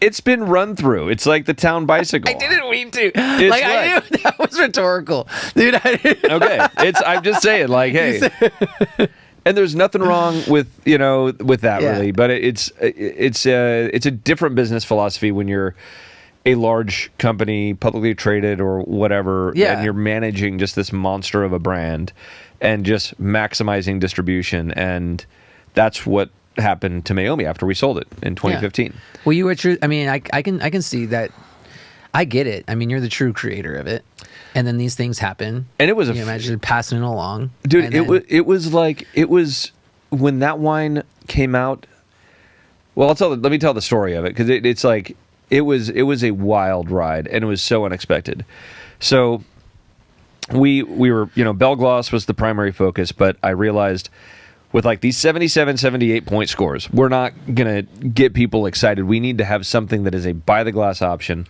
It's been run through. It's like the town bicycle. I didn't mean to. I knew that was rhetorical, dude. Okay, I'm just saying, like, hey, and there's nothing wrong with that really, but it's a different business philosophy when you're a large company, publicly traded or whatever, and you're managing just this monster of a brand and just maximizing distribution, and that's what happened to Meiomi after we sold it in 2015. Well, you were true. I mean, I can see that. I get it. I mean, you're the true creator of it, and then these things happen, and it was imagine passing it along, dude. It was when that wine came out. Well, let me tell the story of it, because it's like it was a wild ride, and it was so unexpected. So we were Belle Glos was the primary focus, but I realized with like these 77, 78 point scores. We're not going to get people excited. We need to have something that is a by the glass option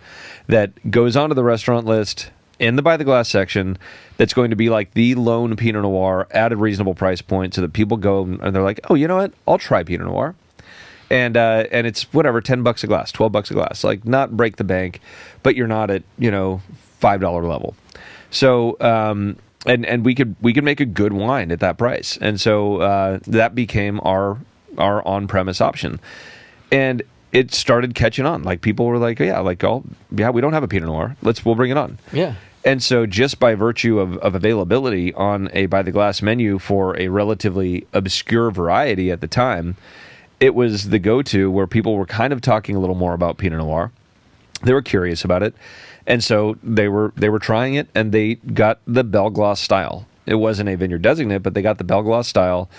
that goes onto the restaurant list in the by the glass section, that's going to be like the lone Pinot Noir at a reasonable price point, so that people go and they're like, oh, you know what? I'll try Pinot Noir. And it's whatever, $10 a glass, $12 a glass, like not break the bank, but you're not at, $5 level. So, and we could make a good wine at that price. And so that became our on-premise option. And it started catching on. Like people were like, we don't have a Pinot Noir. We'll bring it on. Yeah. And so just by virtue of availability on a by the glass menu for a relatively obscure variety at the time, it was the go-to where people were kind of talking a little more about Pinot Noir. They were curious about it. And so they were trying it, and they got the Belle Glos style. It wasn't a vineyard designate, but they got the Belle Glos style.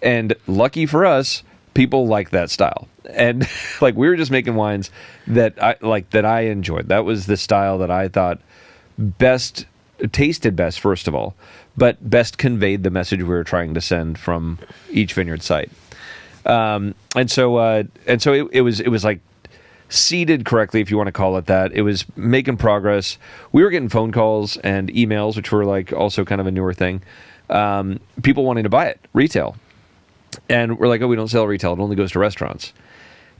And lucky for us, people like that style. And like we were just making wines that I enjoyed. That was the style that I thought tasted best, first of all, but best conveyed the message we were trying to send from each vineyard site. And so it was like seeded correctly, if you want to call it that. It was making progress. We were getting phone calls and emails, which were like also kind of a newer thing. People wanting to buy it retail. And we're like, oh, we don't sell retail. It only goes to restaurants.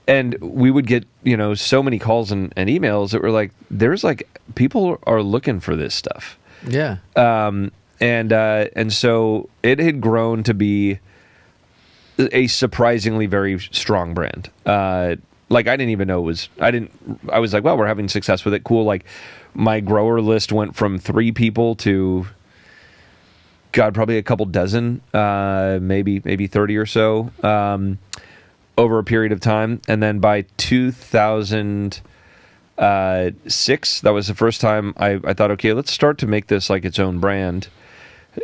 And we would get, so many calls and emails that were like, there's like, people are looking for this stuff. Yeah. And so it had grown to be a surprisingly very strong brand. Like I didn't even know I was like, well, we're having success with it. Cool. Like my grower list went from 3 people to, God, probably a couple dozen, maybe 30 or so, over a period of time. And then by 2006, that was the first time I thought, okay, let's start to make this like its own brand,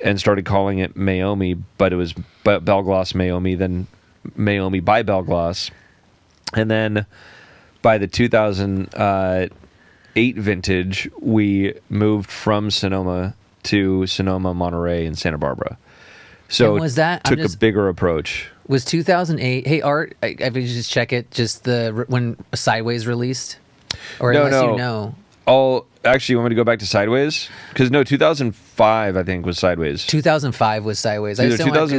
and started calling it Meiomi, but it was Belle Glos Meiomi, then Meiomi by Belle Glos. And then by the 2008 vintage, we moved from Sonoma to Sonoma, Monterey, and Santa Barbara. So and was that, took a bigger approach. Was 2008? Hey, Art, I just check it. Just when Sideways released, or no. Actually, you want me to go back to Sideways? Because 2005 I think was Sideways. 2005 was Sideways.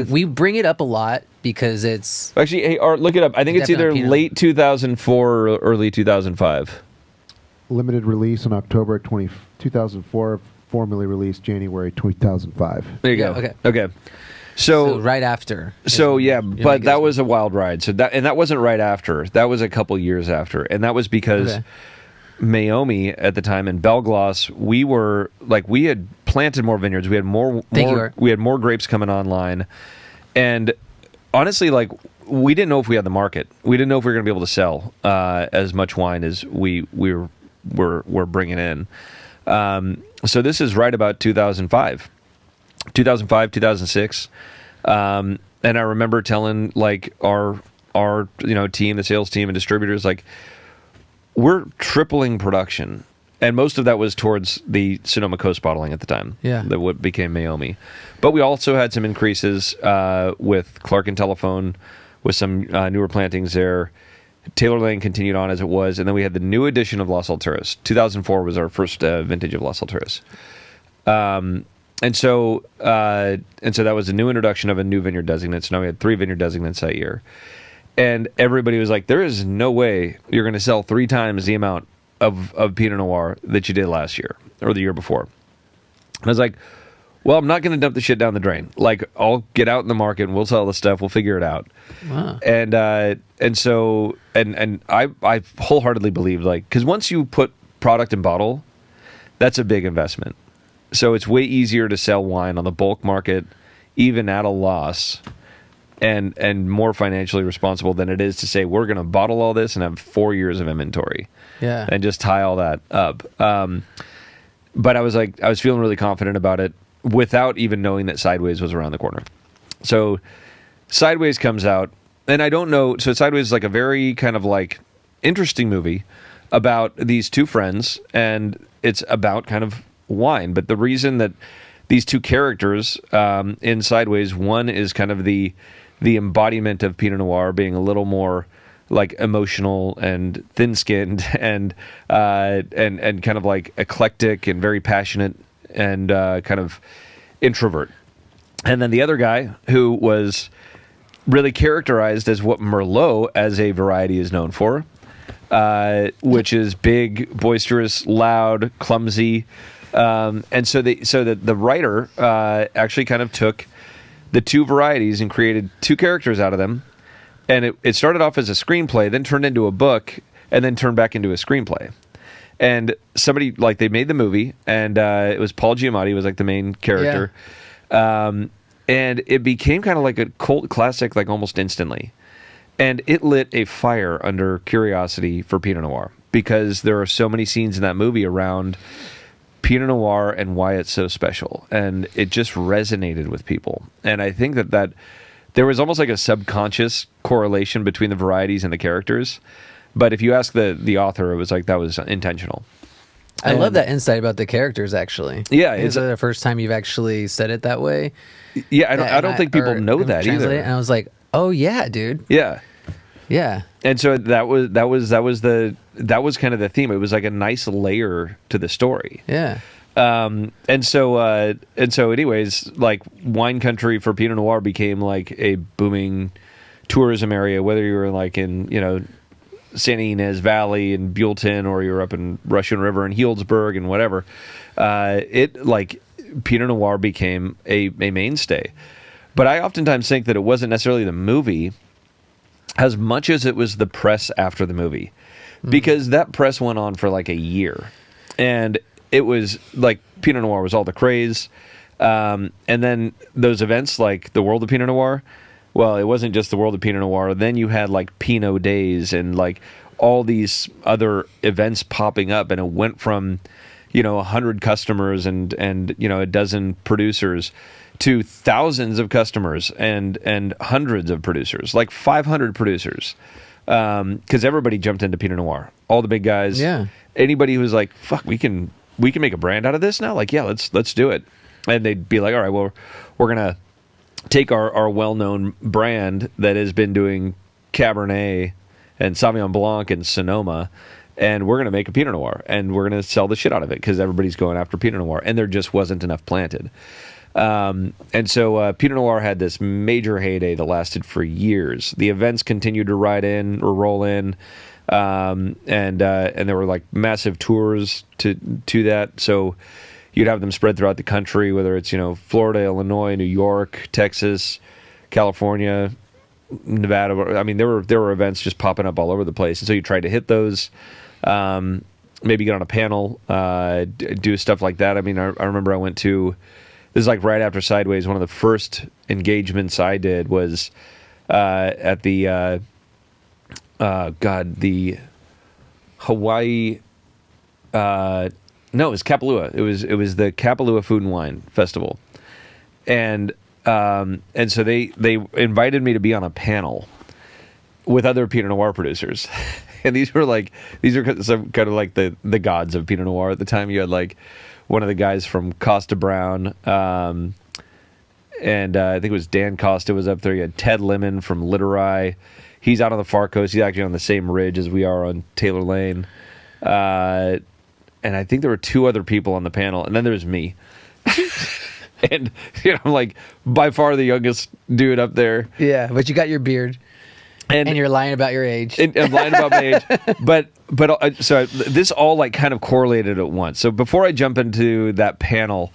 We bring it up a lot because it's actually. Hey, Art, look it up. I think it's either late 2004 or early 2005. Limited release in October 2004. Formally released January 2005. There you go. Okay. So right after. So yeah, but that was a wild ride. So that wasn't right after. That was a couple years after, and that was because Meiomi at the time and Belle Glos, we had planted more vineyards. We had more grapes coming online, and honestly, like we didn't know if we had the market. We didn't know if we were going to be able to sell as much wine as we were bringing in. So this is right about 2005, 2006. And I remember telling like our team, the sales team and distributors, like we're tripling production. And most of that was towards the Sonoma Coast bottling at the time. Yeah. That what became Meiomi. But we also had some increases, with Clark and Telephone, with some, newer plantings there. Taylor Lane continued on as it was, and then we had the new edition of Las Alturas. 2004 was our first vintage of Las Alturas, and so that was a new introduction of a new vineyard designate. So now we had 3 vineyard designates that year, and everybody was like, "There is no way you're going to sell 3 times the amount of Pinot Noir that you did last year or the year before." And I was like, well, I'm not going to dump the shit down the drain. Like, I'll get out in the market and we'll sell the stuff. We'll figure it out. Wow. And so I wholeheartedly believe, like, because once you put product in bottle, that's a big investment. So it's way easier to sell wine on the bulk market, even at a loss, and more financially responsible than it is to say we're going to bottle all this and have 4 years of inventory. Yeah. And just tie all that up. But I was feeling really confident about it, without even knowing that Sideways was around the corner. So Sideways comes out, and I don't know. So Sideways is like a very kind of like interesting movie about these 2 friends, and it's about kind of wine. But the reason that these two characters in Sideways. One is kind of the embodiment of Pinot Noir, being a little more like emotional and thin-skinned and kind of like eclectic and very passionate and kind of introvert. And then the other guy who was really characterized as what Merlot as a variety is known for, which is big, boisterous, loud, clumsy. And so the writer actually kind of took the two varieties and created two characters out of them. And it started off as a screenplay, then turned into a book, and then turned back into a screenplay. And somebody, like, they made the movie, and it was Paul Giamatti was like the main character. Yeah. And it became kind of like a cult classic, like almost instantly. And it lit a fire under curiosity for Pinot Noir, because there are so many scenes in that movie around Pinot Noir and why it's so special. And it just resonated with people. And I think that there was almost like a subconscious correlation between the varieties and the characters. But if you ask the author, it was like that was intentional. I love that insight about the characters, actually. Yeah. Is it the first time you've actually said it that way? Yeah, I don't think people know that either. And I was like, oh yeah, dude. Yeah. Yeah. And so that was kind of the theme. It was like a nice layer to the story. Yeah. And so anyways, like, wine country for Pinot Noir became like a booming tourism area, whether you were like in, Santa Ynez Valley and Buellton, or you're up in Russian River and Healdsburg and whatever. Pinot Noir became a mainstay. But I oftentimes think that it wasn't necessarily the movie as much as it was the press after the movie, because that press went on for like a year, and it was like Pinot Noir was all the craze. And then those events like the World of Pinot Noir, well, it wasn't just the World of Pinot Noir. Then you had like Pinot Days and like all these other events popping up, and it went from 100 customers and a dozen producers to thousands of customers and hundreds of producers, like 500 producers, because everybody jumped into Pinot Noir. All the big guys. Yeah. Anybody who was like, "Fuck, we can make a brand out of this now." Like, yeah, let's do it. And they'd be like, "All right, well, we're gonna take our well-known brand that has been doing Cabernet and Sauvignon Blanc and Sonoma, and we're going to make a Pinot Noir, and we're going to sell the shit out of it because everybody's going after Pinot Noir," and there just wasn't enough planted. And so Pinot Noir had this major heyday that lasted for years. The events continued to roll in, and there were like massive tours to that. So you'd have them spread throughout the country, whether it's Florida, Illinois, New York, Texas, California, Nevada. I mean, there were events just popping up all over the place, and so you tried to hit those. Maybe get on a panel, do stuff like that. I mean, I remember I went to, this is like right after Sideways. One of the first engagements I did was at the the Hawaii. No, it was Kapalua. It was the Kapalua Food and Wine Festival, and so they invited me to be on a panel with other Pinot Noir producers, and these are some kind of like the gods of Pinot Noir at the time. You had like one of the guys from Costa Brown, and I think it was Dan Costa was up there. You had Ted Lemon from Literai. He's out on the far coast. He's actually on the same ridge as we are on Taylor Lane. And I think there were two other people on the panel, and then there was me. And I'm like by far the youngest dude up there. Yeah, but you got your beard, and you're lying about your age. And I'm lying about my age, but so this all like kind of correlated at once. So before I jump into that panel,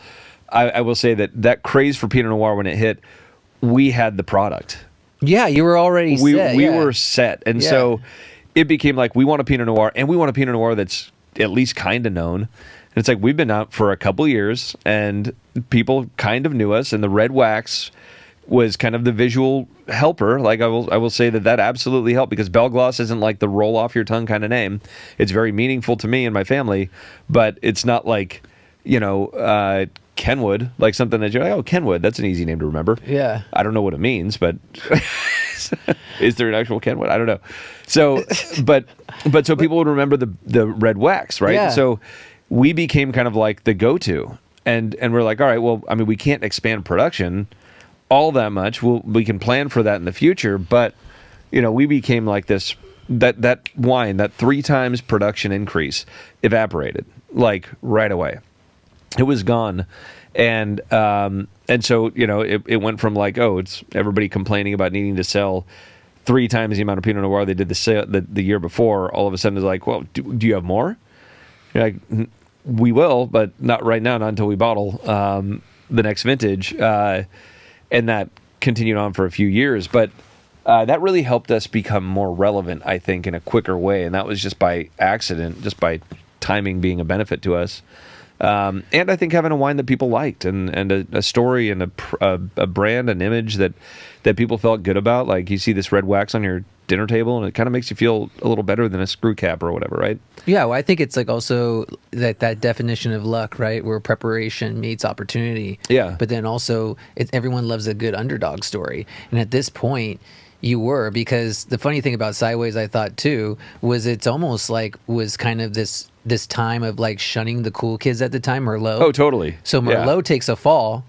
I will say that craze for Pinot Noir, when it hit, we had the product. Yeah, you were already set. We were set, and so it became like, we want a Pinot Noir, and we want a Pinot Noir that's at least kind of known. And it's like, we've been out for a couple years, and people kind of knew us, and the red wax was kind of the visual helper. Like, I will say that absolutely helped, because Belle Glos isn't like the roll off your tongue kind of name. It's very meaningful to me and my family, but it's not like, Kenwood, like something that you're like, oh, Kenwood, that's an easy name to remember. Yeah. I don't know what it means, but is there an actual Kenwood? I don't know. So, but so people would remember the red wax, right? Yeah. So we became kind of like the go-to. and we're like, all right, well, I mean, we can't expand production all that much. We can plan for that in the future, but we became like this. That wine, that 3 times production increase, evaporated like right away. It was gone, and so it went from like, oh, it's everybody complaining about needing to sell 3 times the amount of Pinot Noir they did the year before. All of a sudden, it's like, well, do you have more? You're like, we will, but not right now, not until we bottle the next vintage, and that continued on for a few years, but. That really helped us become more relevant, I think, in a quicker way, and that was just by accident, just by timing being a benefit to us. And I think having a wine that people liked, and a story and a brand, an image that people felt good about. Like you see this red wax on your dinner table, and it kind of makes you feel a little better than a screw cap or whatever, right? Yeah, well, I think it's like also that definition of luck, right? Where preparation meets opportunity. Yeah. But then also, everyone loves a good underdog story, and at this point. You were, because the funny thing about Sideways, I thought too, was it's almost like was kind of this time of like shunning the cool kids at the time, Merlot. Oh, totally. So Merlot takes a fall,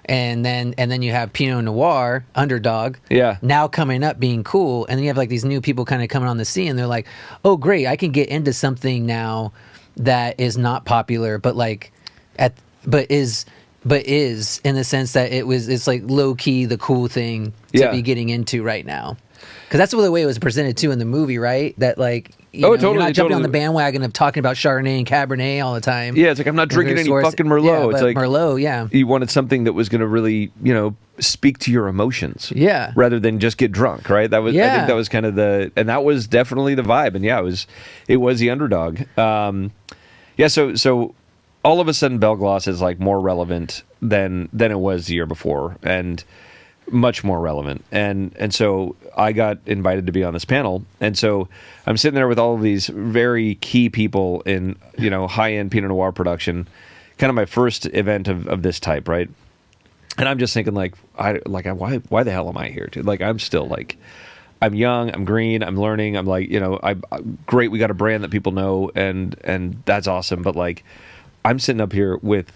and then you have Pinot Noir, underdog. Yeah. Now coming up being cool, and then you have like these new people kind of coming on the scene, and they're like, oh great, I can get into something now that is not popular, but is in the sense that it's like low key the cool thing to be getting into right now, because that's the way it was presented too in the movie, right? That like totally, you're not jumping totally. on the bandwagon of talking about Chardonnay and Cabernet all the time. Yeah, it's like I'm not drinking any fucking Merlot. Yeah, it's like Merlot, yeah. You wanted something that was going to really speak to your emotions, rather than just get drunk, right? I think that was kind of and that was definitely the vibe, and it was the underdog. So. All of a sudden, Belle Glos is like more relevant than it was the year before, and much more relevant. And so I got invited to be on this panel, and so I'm sitting there with all of these very key people in high end Pinot Noir production, kind of my first event of this type, right? And I'm just thinking why the hell am I here, dude? Like I'm still like. I'm young, I'm green, I'm learning, I'm like, great, we got a brand that people know, and that's awesome, but like. I'm sitting up here with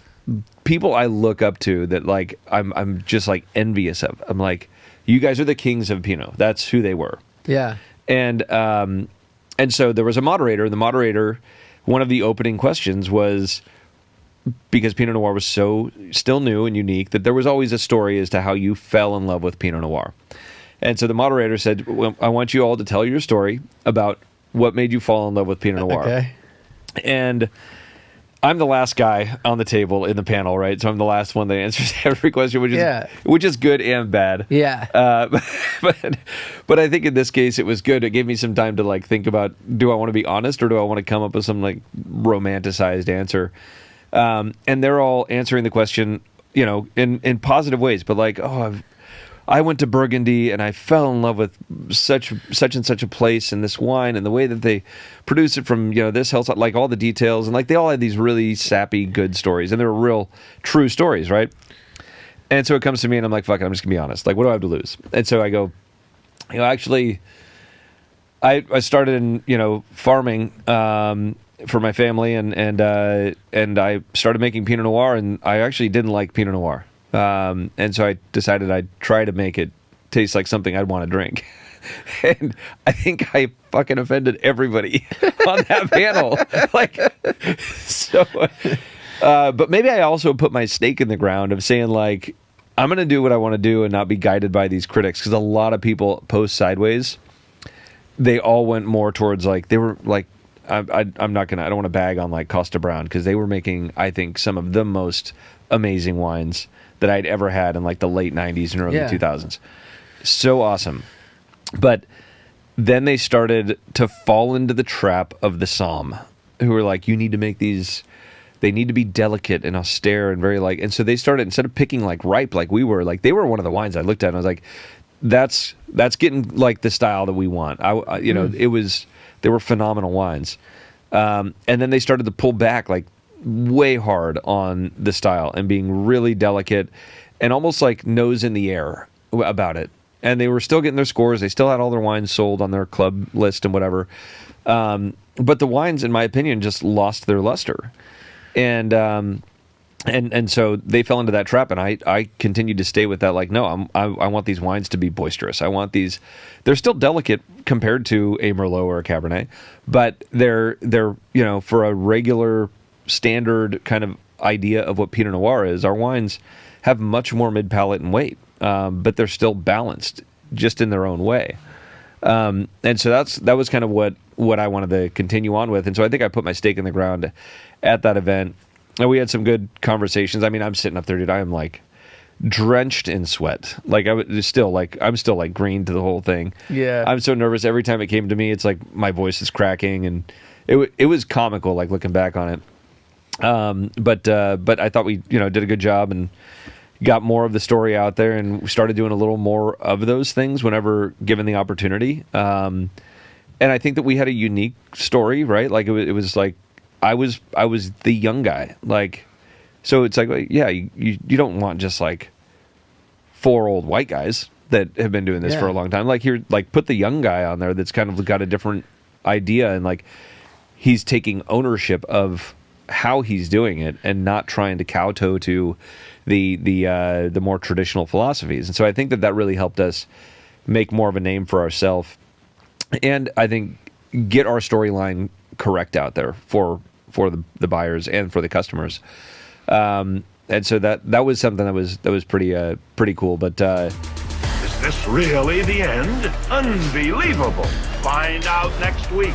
people I look up to that like I'm just like envious of. I'm like, you guys are the kings of Pinot. That's who they were. Yeah. And so there was a moderator, and the moderator, one of the opening questions was, because Pinot Noir was so still new and unique, that there was always a story as to how you fell in love with Pinot Noir. And so the moderator said, well, I want you all to tell your story about what made you fall in love with Pinot Noir. Okay. And I'm the last guy on the table in the panel, right? So I'm the last one that answers every question, which is good and bad. Yeah. But I think in this case it was good. It gave me some time to like think about: do I want to be honest, or do I want to come up with some like romanticized answer? And they're all answering the question, in positive ways. But like, I went to Burgundy and I fell in love with such and such a place and this wine and the way that they produce it from this health, like all the details, and like they all had these really sappy good stories, and they were real true stories, right? And so it comes to me and I'm like, fuck it, I'm just gonna be honest. Like, what do I have to lose? And so I go, actually, I started in farming for my family, and I started making Pinot Noir, and I actually didn't like Pinot Noir. And so I decided I'd try to make it taste like something I'd want to drink. And I think I fucking offended everybody on that panel. But maybe I also put my stake in the ground of saying like, I'm going to do what I want to do and not be guided by these critics. Because a lot of people post Sideways, they all went more towards like, they were like, I don't want to bag on like Costa Brown, because they were making, I think, some of the most amazing wines that I'd ever had in like the late 90s and early 2000s. So awesome. But then they started to fall into the trap of the Somme, who were like, you need to make these, they need to be delicate and austere and very like, and so they started, instead of picking like ripe like we were, like they were one of the wines I looked at and I was like, that's getting like the style that we want. They were phenomenal wines. And then they started to pull back like way hard on the style and being really delicate and almost like nose in the air about it. And they were still getting their scores. They still had all their wines sold on their club list and whatever. But the wines, in my opinion, just lost their luster. And and so they fell into that trap, and I continued to stay with that. Like, no, I want these wines to be boisterous. I want these. They're still delicate compared to a Merlot or a Cabernet, but they're for a regular standard kind of idea of what Pinot Noir is. Our wines have much more mid palate and weight, but they're still balanced just in their own way. And so that was kind of what I wanted to continue on with. And so I think I put my stake in the ground at that event. And we had some good conversations. I mean, I'm sitting up there, dude. I am like drenched in sweat. Like I'm still like green to the whole thing. Yeah. I'm so nervous every time it came to me. It's like my voice is cracking, and it was comical, like looking back on it. But I thought we did a good job and got more of the story out there, and we started doing a little more of those things whenever given the opportunity. And I think that we had a unique story, right? Like it was like I was the young guy, like, so it's like yeah, you don't want just like 4 old white guys that have been doing this for a long time. Like here, like put the young guy on there that's kind of got a different idea, and like he's taking ownership of how he's doing it and not trying to kowtow to the more traditional philosophies. And so I think that really helped us make more of a name for ourselves, and I think get our storyline correct out there for the buyers and for the customers. And so that was something that was pretty cool. But is this really the end? Unbelievable. Find out next week.